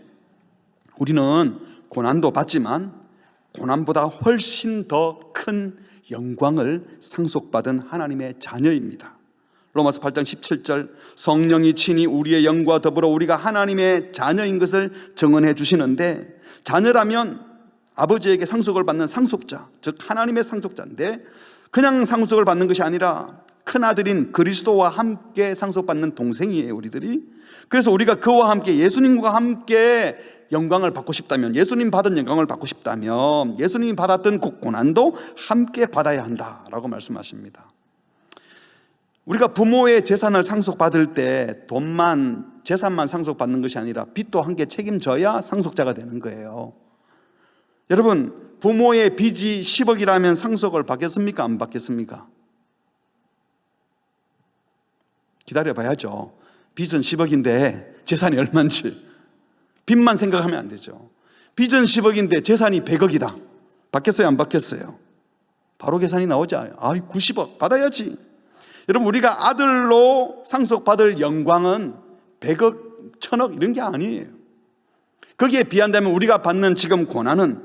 우리는 고난도 받지만 고난보다 훨씬 더 큰 영광을 상속받은 하나님의 자녀입니다. 로마서 8장 17절 성령이 친히 우리의 영과 더불어 우리가 하나님의 자녀인 것을 증언해 주시는데, 자녀라면 아버지에게 상속을 받는 상속자, 즉 하나님의 상속자인데 그냥 상속을 받는 것이 아니라 큰아들인 그리스도와 함께 상속받는 동생이에요, 우리들이. 그래서 우리가 그와 함께 예수님과 함께 영광을 받고 싶다면, 예수님 받은 영광을 받고 싶다면 예수님이 받았던 고난도 함께 받아야 한다라고 말씀하십니다. 우리가 부모의 재산을 상속받을 때 재산만 상속받는 것이 아니라 빚도 함께 책임져야 상속자가 되는 거예요. 여러분, 부모의 빚이 10억이라면 상속을 받겠습니까? 안 받겠습니까? 기다려봐야죠. 빚은 10억인데 재산이 얼마인지 빚만 생각하면 안 되죠. 빚은 10억인데 재산이 100억이다. 받겠어요, 안 받겠어요? 바로 계산이 나오지 않아요. 90억 받아야지. 여러분, 우리가 아들로 상속받을 영광은 100억, 1000억 이런 게 아니에요. 거기에 비한다면 우리가 받는 지금 고난은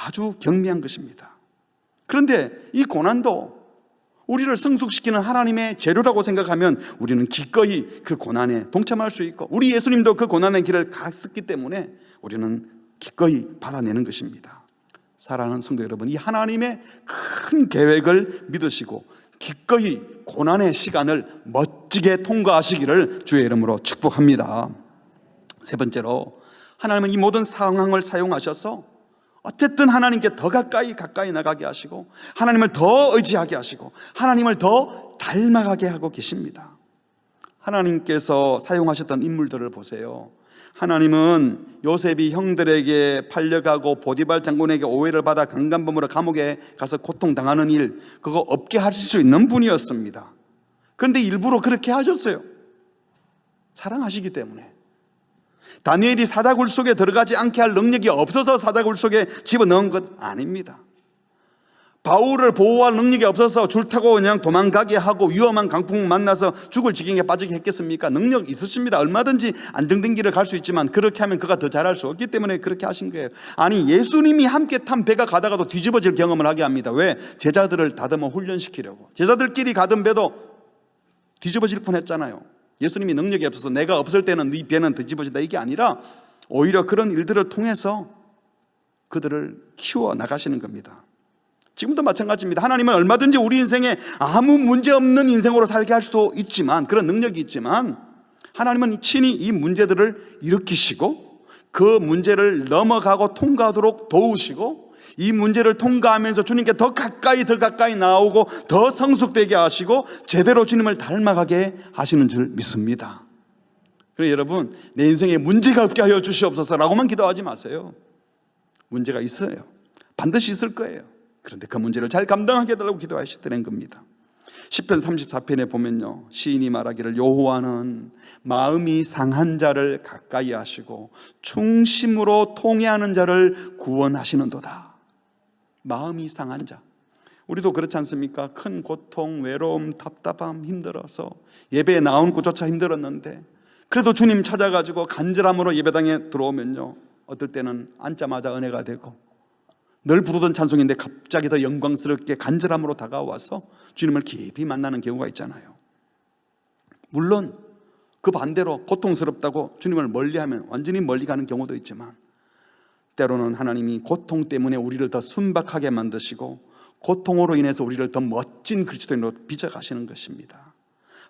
아주 경미한 것입니다. 그런데 이 고난도 우리를 성숙시키는 하나님의 재료라고 생각하면 우리는 기꺼이 그 고난에 동참할 수 있고, 우리 예수님도 그 고난의 길을 갔었기 때문에 우리는 기꺼이 받아내는 것입니다. 사랑하는 성도 여러분, 이 하나님의 큰 계획을 믿으시고 기꺼이 고난의 시간을 멋지게 통과하시기를 주의 이름으로 축복합니다. 세 번째로, 하나님은 이 모든 상황을 사용하셔서 어쨌든 하나님께 더 가까이 나가게 하시고, 하나님을 더 의지하게 하시고, 하나님을 더 닮아가게 하고 계십니다. 하나님께서 사용하셨던 인물들을 보세요. 하나님은 요셉이 형들에게 팔려가고 보디발 장군에게 오해를 받아 강간범으로 감옥에 가서 고통당하는 일, 그거 없게 하실 수 있는 분이었습니다. 그런데 일부러 그렇게 하셨어요. 사랑하시기 때문에. 다니엘이 사자굴 속에 들어가지 않게 할 능력이 없어서 사자굴 속에 집어넣은 것 아닙니다. 바울을 보호할 능력이 없어서 줄타고 그냥 도망가게 하고 위험한 강풍 만나서 죽을 지경에 빠지게 했겠습니까? 능력 있으십니다. 얼마든지 안정된 길을 갈 수 있지만 그렇게 하면 그가 더 잘할 수 없기 때문에 그렇게 하신 거예요. 아니, 예수님이 함께 탄 배가 가다가도 뒤집어질 경험을 하게 합니다. 왜? 제자들을 다듬어 훈련시키려고. 제자들끼리 가던 배도 뒤집어질 뻔했잖아요. 예수님이 능력이 없어서 내가 없을 때는 네 배는 뒤집어진다, 이게 아니라 오히려 그런 일들을 통해서 그들을 키워 나가시는 겁니다. 지금도 마찬가지입니다. 하나님은 얼마든지 우리 인생에 아무 문제 없는 인생으로 살게 할 수도 있지만, 그런 능력이 있지만, 하나님은 친히 이 문제들을 일으키시고 그 문제를 넘어가고 통과하도록 도우시고, 이 문제를 통과하면서 주님께 더 가까이 나오고 더 성숙되게 하시고 제대로 주님을 닮아가게 하시는 줄 믿습니다. 그래서 여러분, 내 인생에 문제가 없게 하여 주시옵소서라고만 기도하지 마세요. 문제가 있어요. 반드시 있을 거예요. 그런데 그 문제를 잘 감당하게 해달라고 기도하시는 겁니다. 시편 34편에 보면요, 시인이 말하기를 여호와는 마음이 상한 자를 가까이 하시고 충심으로 통회하는 자를 구원하시는도다. 마음이 상한 자, 우리도 그렇지 않습니까? 큰 고통, 외로움, 답답함, 힘들어서 예배에 나온 것조차 힘들었는데 그래도 주님 찾아가지고 간절함으로 예배당에 들어오면요, 어떨 때는 앉자마자 은혜가 되고, 늘 부르던 찬송인데 갑자기 더 영광스럽게 간절함으로 다가와서 주님을 깊이 만나는 경우가 있잖아요. 물론 그 반대로 고통스럽다고 주님을 멀리하면 완전히 멀리 가는 경우도 있지만, 때로는 하나님이 고통 때문에 우리를 더 순박하게 만드시고 고통으로 인해서 우리를 더 멋진 그리스도인으로 빚어가시는 것입니다.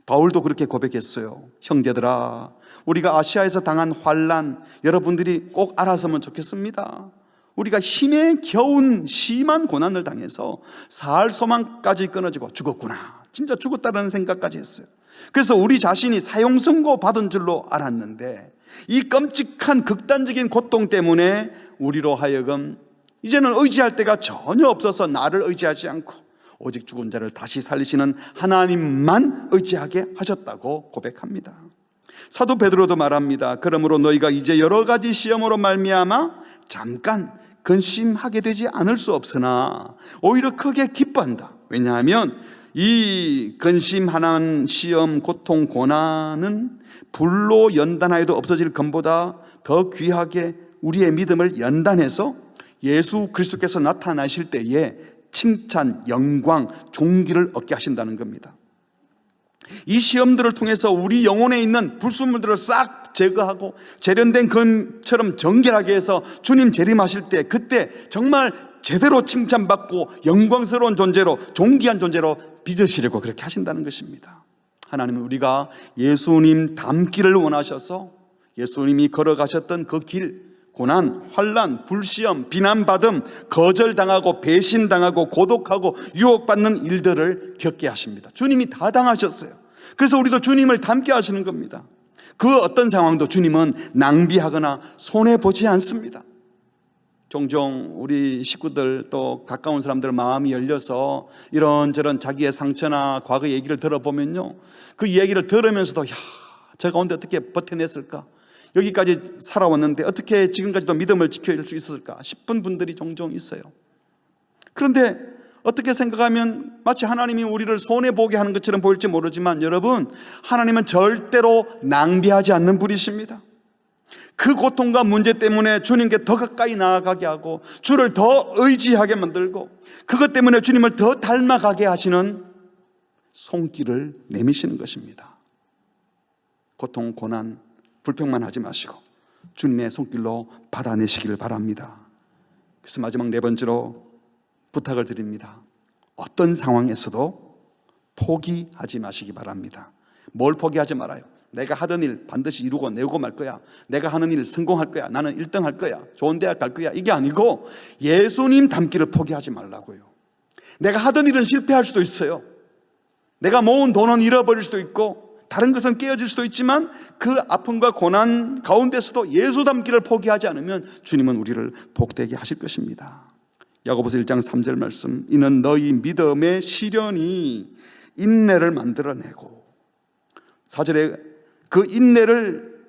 바울도 그렇게 고백했어요. 형제들아, 우리가 아시아에서 당한 환난 여러분들이 꼭 알았으면 좋겠습니다. 우리가 힘에 겨운 심한 고난을 당해서 살 소망까지 끊어지고 죽었구나, 진짜 죽었다는 생각까지 했어요. 그래서 우리 자신이 사형 선고 받은 줄로 알았는데 이 끔찍한 극단적인 고통 때문에 우리로 하여금 이제는 의지할 데가 전혀 없어서 나를 의지하지 않고 오직 죽은 자를 다시 살리시는 하나님만 의지하게 하셨다고 고백합니다. 사도 베드로도 말합니다. 그러므로 너희가 이제 여러 가지 시험으로 말미암아 잠깐 근심하게 되지 않을 수 없으나 오히려 크게 기뻐한다. 왜냐하면 이 근심하는 시험, 고통, 고난은 불로 연단하여도 없어질 것보다 더 귀하게 우리의 믿음을 연단해서 예수 그리스도께서 나타나실 때에 칭찬, 영광, 존귀를 얻게 하신다는 겁니다. 이 시험들을 통해서 우리 영혼에 있는 불순물들을 싹 제거하고 재련된 금처럼 정결하게 해서 주님 재림하실 때, 그때 정말 제대로 칭찬받고 영광스러운 존재로, 존귀한 존재로 빚으시려고 그렇게 하신다는 것입니다. 하나님은 우리가 예수님 닮기를 원하셔서 예수님이 걸어가셨던 그 길, 고난, 환난, 불시험, 비난받음, 거절당하고 배신당하고 고독하고 유혹받는 일들을 겪게 하십니다. 주님이 다 당하셨어요. 그래서 우리도 주님을 닮게 하시는 겁니다. 그 어떤 상황도 주님은 낭비하거나 손해보지 않습니다. 종종 우리 식구들 또 가까운 사람들 마음이 열려서 이런저런 자기의 상처나 과거 얘기를 들어보면요, 그 이야기를 들으면서도 저 가운데 어떻게 버텨냈을까, 여기까지 살아왔는데 어떻게 지금까지도 믿음을 지켜줄 수 있었을까 싶은 분들이 종종 있어요. 그런데 어떻게 생각하면 마치 하나님이 우리를 손해보게 하는 것처럼 보일지 모르지만, 여러분, 하나님은 절대로 낭비하지 않는 분이십니다. 그 고통과 문제 때문에 주님께 더 가까이 나아가게 하고 주를 더 의지하게 만들고 그것 때문에 주님을 더 닮아가게 하시는 손길을 내미시는 것입니다. 고통, 고난, 불평만 하지 마시고 주님의 손길로 받아내시기를 바랍니다. 그래서 마지막 네 번째로 부탁을 드립니다. 어떤 상황에서도 포기하지 마시기 바랍니다. 뭘 포기하지 말아요? 내가 하던 일 반드시 이루고 내고 말 거야, 내가 하는 일 성공할 거야, 나는 1등 할 거야, 좋은 대학 갈 거야, 이게 아니고 예수님 닮기를 포기하지 말라고요. 내가 하던 일은 실패할 수도 있어요. 내가 모은 돈은 잃어버릴 수도 있고 다른 것은 깨어질 수도 있지만 그 아픔과 고난 가운데서도 예수 닮기를 포기하지 않으면 주님은 우리를 복되게 하실 것입니다. 야고보서 1장 3절 말씀, 이는 너희 믿음의 시련이 인내를 만들어내고, 4절에 그 인내를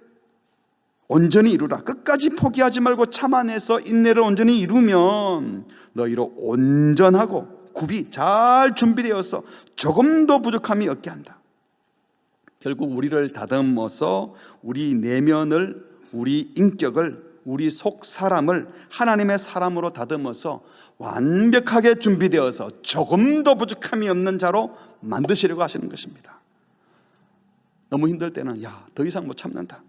온전히 이루라. 끝까지 포기하지 말고 참아내서 인내를 온전히 이루면 너희로 온전하고 굽이 잘 준비되어서 조금도 부족함이 없게 한다. 결국 우리를 다듬어서 우리 내면을, 우리 인격을, 우리 속 사람을 하나님의 사람으로 다듬어서 완벽하게 준비되어서 조금도 부족함이 없는 자로 만드시려고 하시는 것입니다. 너무 힘들 때는 더 이상 못 참는다.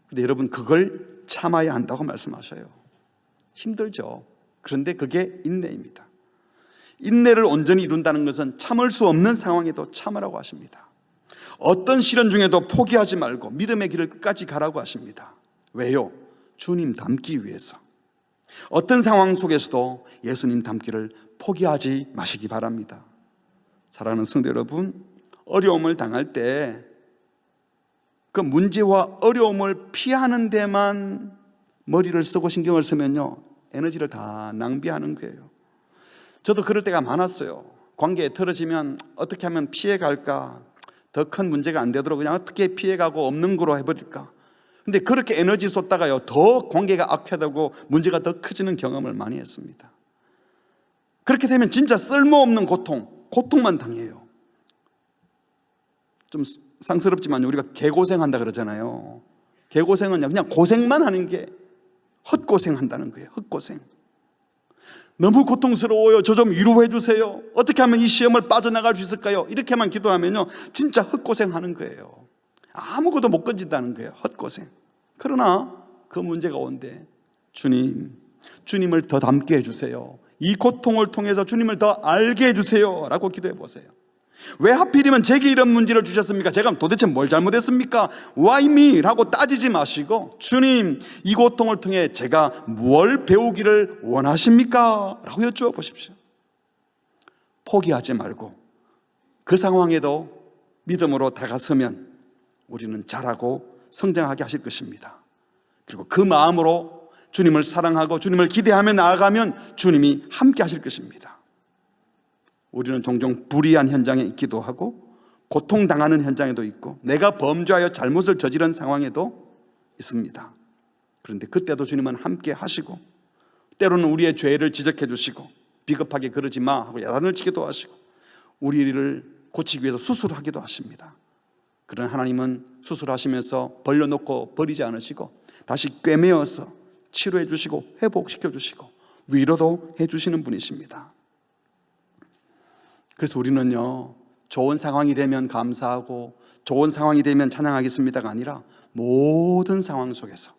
근데 여러분, 그걸 참아야 한다고 말씀하셔요. 힘들죠. 그런데 그게 인내입니다. 인내를 온전히 이룬다는 것은 참을 수 없는 상황에도 참으라고 하십니다. 어떤 시련 중에도 포기하지 말고 믿음의 길을 끝까지 가라고 하십니다. 왜요? 주님 닮기 위해서. 어떤 상황 속에서도 예수님 닮기를 포기하지 마시기 바랍니다. 사랑하는 성도 여러분, 어려움을 당할 때 그 문제와 어려움을 피하는 데만 머리를 쓰고 신경을 쓰면요, 에너지를 다 낭비하는 거예요. 저도 그럴 때가 많았어요. 관계에 틀어지면 어떻게 하면 피해갈까, 더 큰 문제가 안 되도록 그냥 어떻게 피해가고 없는 거로 해버릴까. 근데 그렇게 에너지 쏟다가요, 더 관계가 악화되고 문제가 더 커지는 경험을 많이 했습니다. 그렇게 되면 진짜 쓸모없는 고통만 당해요. 좀 상스럽지만 우리가 개고생한다 그러잖아요. 개고생은 그냥 고생만 하는 게 헛고생한다는 거예요. 헛고생. 너무 고통스러워요. 저 좀 위로해 주세요. 어떻게 하면 이 시험을 빠져나갈 수 있을까요? 이렇게만 기도하면요, 진짜 헛고생하는 거예요. 아무것도 못 건진다는 거예요. 헛고생. 그러나 그 문제가 온데 주님을 더 닮게 해주세요. 이 고통을 통해서 주님을 더 알게 해주세요 라고 기도해 보세요. 왜 하필이면 제게 이런 문제를 주셨습니까? 제가 도대체 뭘 잘못했습니까? Why me? 라고 따지지 마시고, 주님, 이 고통을 통해 제가 뭘 배우기를 원하십니까? 라고 여쭈어 보십시오. 포기하지 말고 그 상황에도 믿음으로 다가서면 우리는 자라고 성장하게 하실 것입니다. 그리고 그 마음으로 주님을 사랑하고 주님을 기대하며 나아가면 주님이 함께 하실 것입니다. 우리는 종종 불의한 현장에 있기도 하고 고통당하는 현장에도 있고 내가 범죄하여 잘못을 저지른 상황에도 있습니다. 그런데 그때도 주님은 함께 하시고 때로는 우리의 죄를 지적해 주시고 비겁하게 그러지 마 하고 야단을 치기도 하시고 우리를 고치기 위해서 수술하기도 하십니다. 그런 하나님은 수술하시면서 벌려놓고 버리지 않으시고 다시 꿰매어서 치료해 주시고 회복시켜 주시고 위로도 해 주시는 분이십니다. 그래서 우리는요, 좋은 상황이 되면 감사하고 좋은 상황이 되면 찬양하겠습니다가 아니라 모든 상황 속에서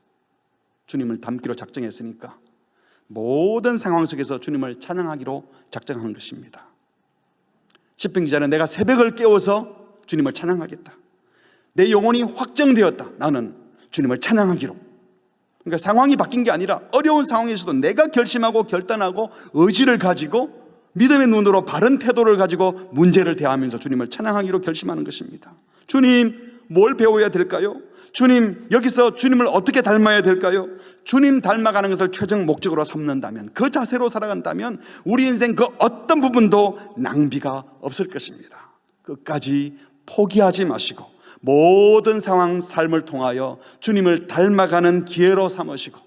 주님을 닮기로 작정했으니까 모든 상황 속에서 주님을 찬양하기로 작정하는 것입니다. 시편 기자는 내가 새벽을 깨워서 주님을 찬양하겠다. 내 영혼이 확정되었다. 나는 주님을 찬양하기로. 그러니까 상황이 바뀐 게 아니라 어려운 상황에서도 내가 결심하고 결단하고 의지를 가지고 믿음의 눈으로 바른 태도를 가지고 문제를 대하면서 주님을 찬양하기로 결심하는 것입니다. 주님, 뭘 배워야 될까요? 주님, 여기서 주님을 어떻게 닮아야 될까요? 주님 닮아가는 것을 최종 목적으로 삼는다면, 그 자세로 살아간다면 우리 인생 그 어떤 부분도 낭비가 없을 것입니다. 끝까지 포기하지 마시고 모든 상황, 삶을 통하여 주님을 닮아가는 기회로 삼으시고,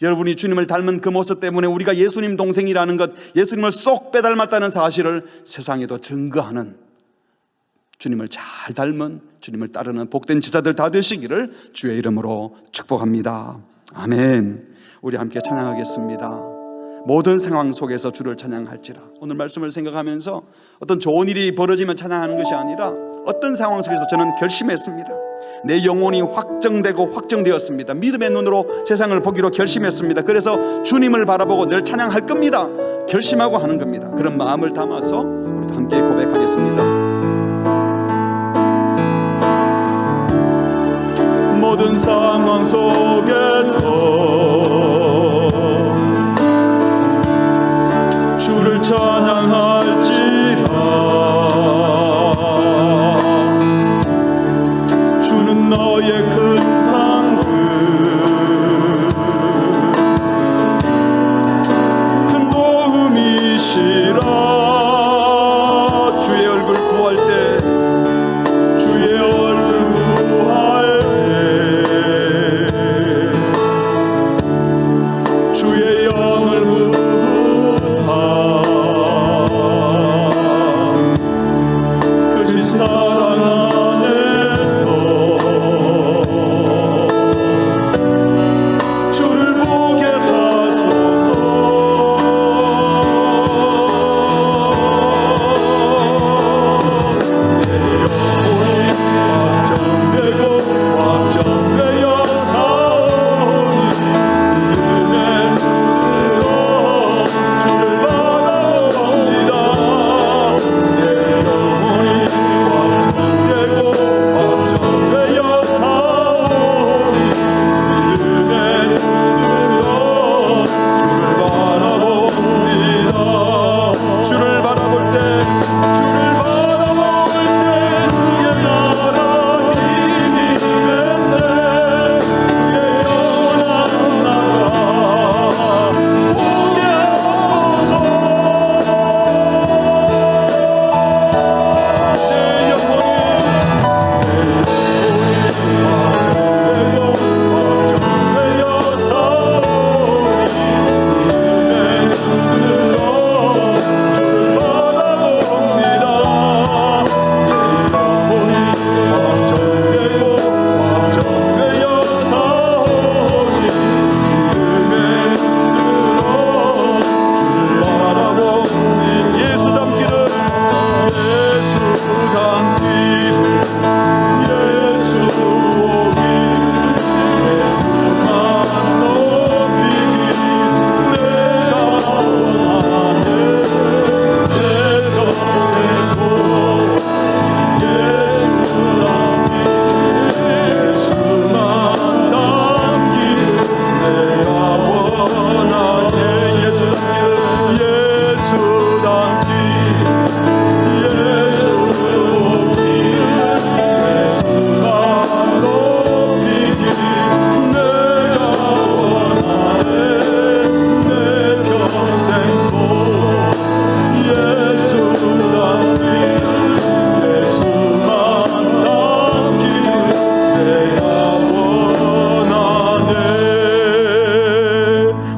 여러분이 주님을 닮은 그 모습 때문에 우리가 예수님 동생이라는 것, 예수님을 쏙 빼닮았다는 사실을 세상에도 증거하는, 주님을 잘 닮은, 주님을 따르는 복된 지자들 다 되시기를 주의 이름으로 축복합니다. 아멘. 우리 함께 찬양하겠습니다. 모든 상황 속에서 주를 찬양할지라. 오늘 말씀을 생각하면서 어떤 좋은 일이 벌어지면 찬양하는 것이 아니라 어떤 상황 속에서 저는 결심했습니다. 내 영혼이 확정되고 확정되었습니다. 믿음의 눈으로 세상을 보기로 결심했습니다. 그래서 주님을 바라보고 늘 찬양할 겁니다. 결심하고 하는 겁니다. 그런 마음을 담아서 우리도 함께 고백하겠습니다. 모든 상황 속에서 주를 찬양할지라. 주는 너의 큰 상급, 큰 도움이시라. 주의 얼굴 구할 때, 주의 얼굴 구할 때 주의 영을 부으사 그 신사랑 안에서 주를 보게 하소서. 내 영혼이 확정되고 확정되어 사오니 이름에 눈들어 주를 바라봅니다. 내 영혼이 확정되고 확정되어 사오니 이름에 눈들어 주를 바라봅니다. 주를 바라볼 때, 주를 바라볼 때 그의 나라 이기겠네. 그의 영원한 나라 보게 하소서. 내 영혼이 확정되고 확정되어 사오니 이름에 눈들어 주를 바라봅니다. 내 영혼이 확정되고 확정되어 사오니 이름에 눈들어 주를 바라봅니다. 예수 닮기를, 예수 닮기를, 예수 오기를, 예수만 높이길 내가 원하네. 내 평생 소원 예수 닮기를, 예수만 닮기를 내가 원하네. 예수 닮기를, 예수 닮기를, 예수 오기를, 예수만 높이길 내가 원하네. 내 평생 소원 예수 닮기를, 예수만 닮기를 내가 원하네.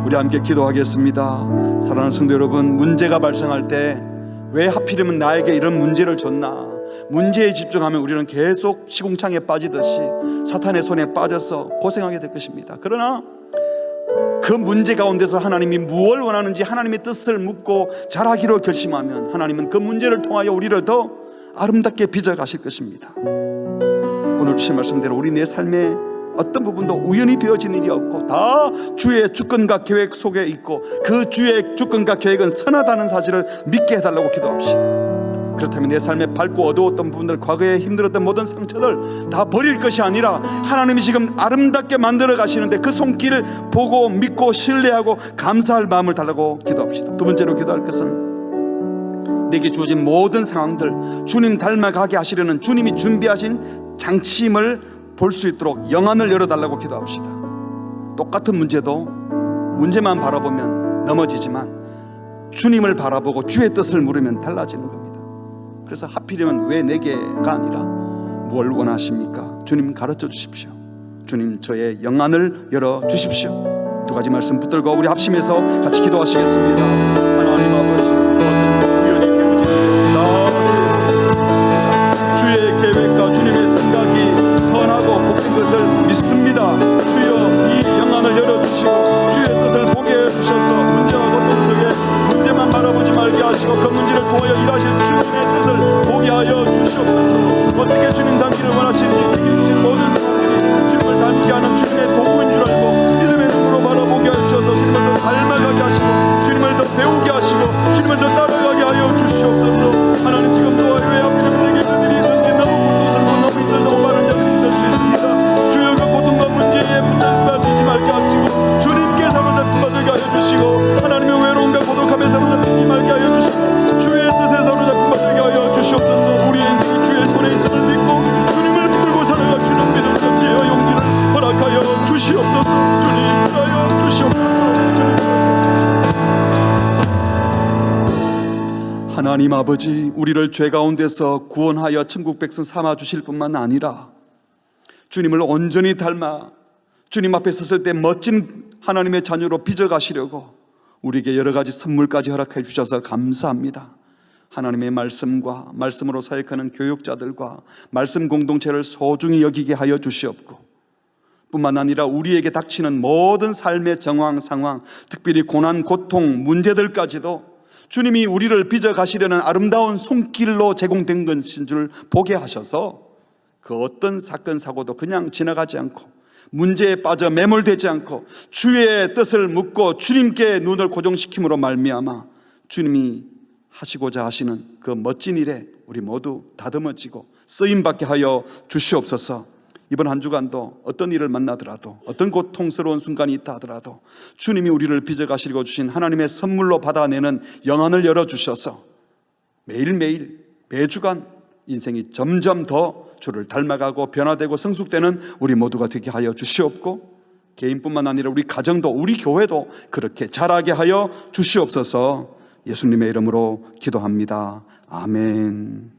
우리 함께 기도하겠습니다. 사랑하는 성도 여러분, 문제가 발생할 때 왜 하필이면 나에게 이런 문제를 줬나, 문제에 집중하면 우리는 계속 시궁창에 빠지듯이 사탄의 손에 빠져서 고생하게 될 것입니다. 그러나 그 문제 가운데서 하나님이 무엇을 원하는지 하나님의 뜻을 묻고 잘하기로 결심하면 하나님은 그 문제를 통하여 우리를 더 아름답게 빚어가실 것입니다. 오늘 주신 말씀대로 우리 내 삶에 어떤 부분도 우연히 되어지는 일이 없고 다 주의 주권과 계획 속에 있고, 그 주의 주권과 계획은 선하다는 사실을 믿게 해달라고 기도합시다. 그렇다면 내 삶에 밝고 어두웠던 부분들, 과거에 힘들었던 모든 상처들 다 버릴 것이 아니라 하나님이 지금 아름답게 만들어 가시는데 그 손길을 보고 믿고 신뢰하고 감사할 마음을 달라고 기도합시다. 두 번째로 기도할 것은 내게 주어진 모든 상황들 주님 닮아가게 하시려는 주님이 준비하신 장치임을 볼 수 있도록 영안을 열어달라고 기도합시다. 똑같은 문제도 문제만 바라보면 넘어지지만 주님을 바라보고 주의 뜻을 물으면 달라지는 겁니다. 그래서 하필이면 왜 내게가 아니라 뭘 원하십니까? 주님 가르쳐 주십시오. 주님 저의 영안을 열어주십시오. 두 가지 말씀 붙들고 우리 합심해서 같이 기도하시겠습니다. 하나님 아버지, 어떤 우연히 되어진 일이 다 주의 손에서 있습니다. 주의 계획과 주님의 생각이 선하고 복된 것을 믿습니다. 주여 이 영안을 열어주시고 주의 뜻을 보게 해주셔서 문제와 고통 속에 문제만 바라보지 말게 하시고 그 문제를 통하여 일하실 주님의 뜻을 보게 하여 주시옵소서. 어떻게 주님 닮기를 원하시는지 튀겨주신 모든 사람들이 주님을 닮게 하는 주님의 도구인 줄 알고 믿음의 눈으로 바라보게 하셔서 주님을 더 닮아가게 하시고 주님을 더 배우게 하시고 주님을 더 따라가게 하여 주시옵소서. 하나님 지금도 왜 하필이면 내게 그들이 있는지 너무 고통스럽고 너무 힘들고 많은 자들이 있을 수 있습니다. 주여 그 고통과 문제에 붙들리지 말게 하시고 주님께 사로잡힌 바 되게 하여 주시고 하나님의 외로움과 고독함에 사로잡히지 말게 하여 주시고 주의 뜻에 사로잡힌 바 되게 하여 주시옵소서. 우리의 인생이 주의 손에 있음을 믿고 주님을 붙들고 살아가시는 믿음과 지혜와 용기를 허락하여 주시옵소서. 주님 하여 주시옵소서. 하나님 아버지, 우리를 죄 가운데서 구원하여 천국 백성 삼아 주실 뿐만 아니라 주님을 온전히 닮아 주님 앞에 섰을 때 멋진 하나님의 자녀로 빚어가시려고 우리에게 여러 가지 선물까지 허락해 주셔서 감사합니다. 하나님의 말씀과 말씀으로 사역하는 교육자들과 말씀 공동체를 소중히 여기게 하여 주시옵고 뿐만 아니라 우리에게 닥치는 모든 삶의 정황, 상황, 특별히 고난, 고통, 문제들까지도 주님이 우리를 빚어가시려는 아름다운 손길로 제공된 것인 줄 보게 하셔서 그 어떤 사건, 사고도 그냥 지나가지 않고 문제에 빠져 매몰되지 않고 주의 뜻을 묻고 주님께 눈을 고정시킴으로 말미암아 주님이 하시고자 하시는 그 멋진 일에 우리 모두 다듬어지고 쓰임받게 하여 주시옵소서. 이번 한 주간도 어떤 일을 만나더라도 어떤 고통스러운 순간이 있다 하더라도 주님이 우리를 빚어가시고 주신 하나님의 선물로 받아내는 영안을 열어주셔서 매일매일 매주간 인생이 점점 더 주를 닮아가고 변화되고 성숙되는 우리 모두가 되게 하여 주시옵고 개인뿐만 아니라 우리 가정도 우리 교회도 그렇게 자라게 하여 주시옵소서. 예수님의 이름으로 기도합니다. 아멘.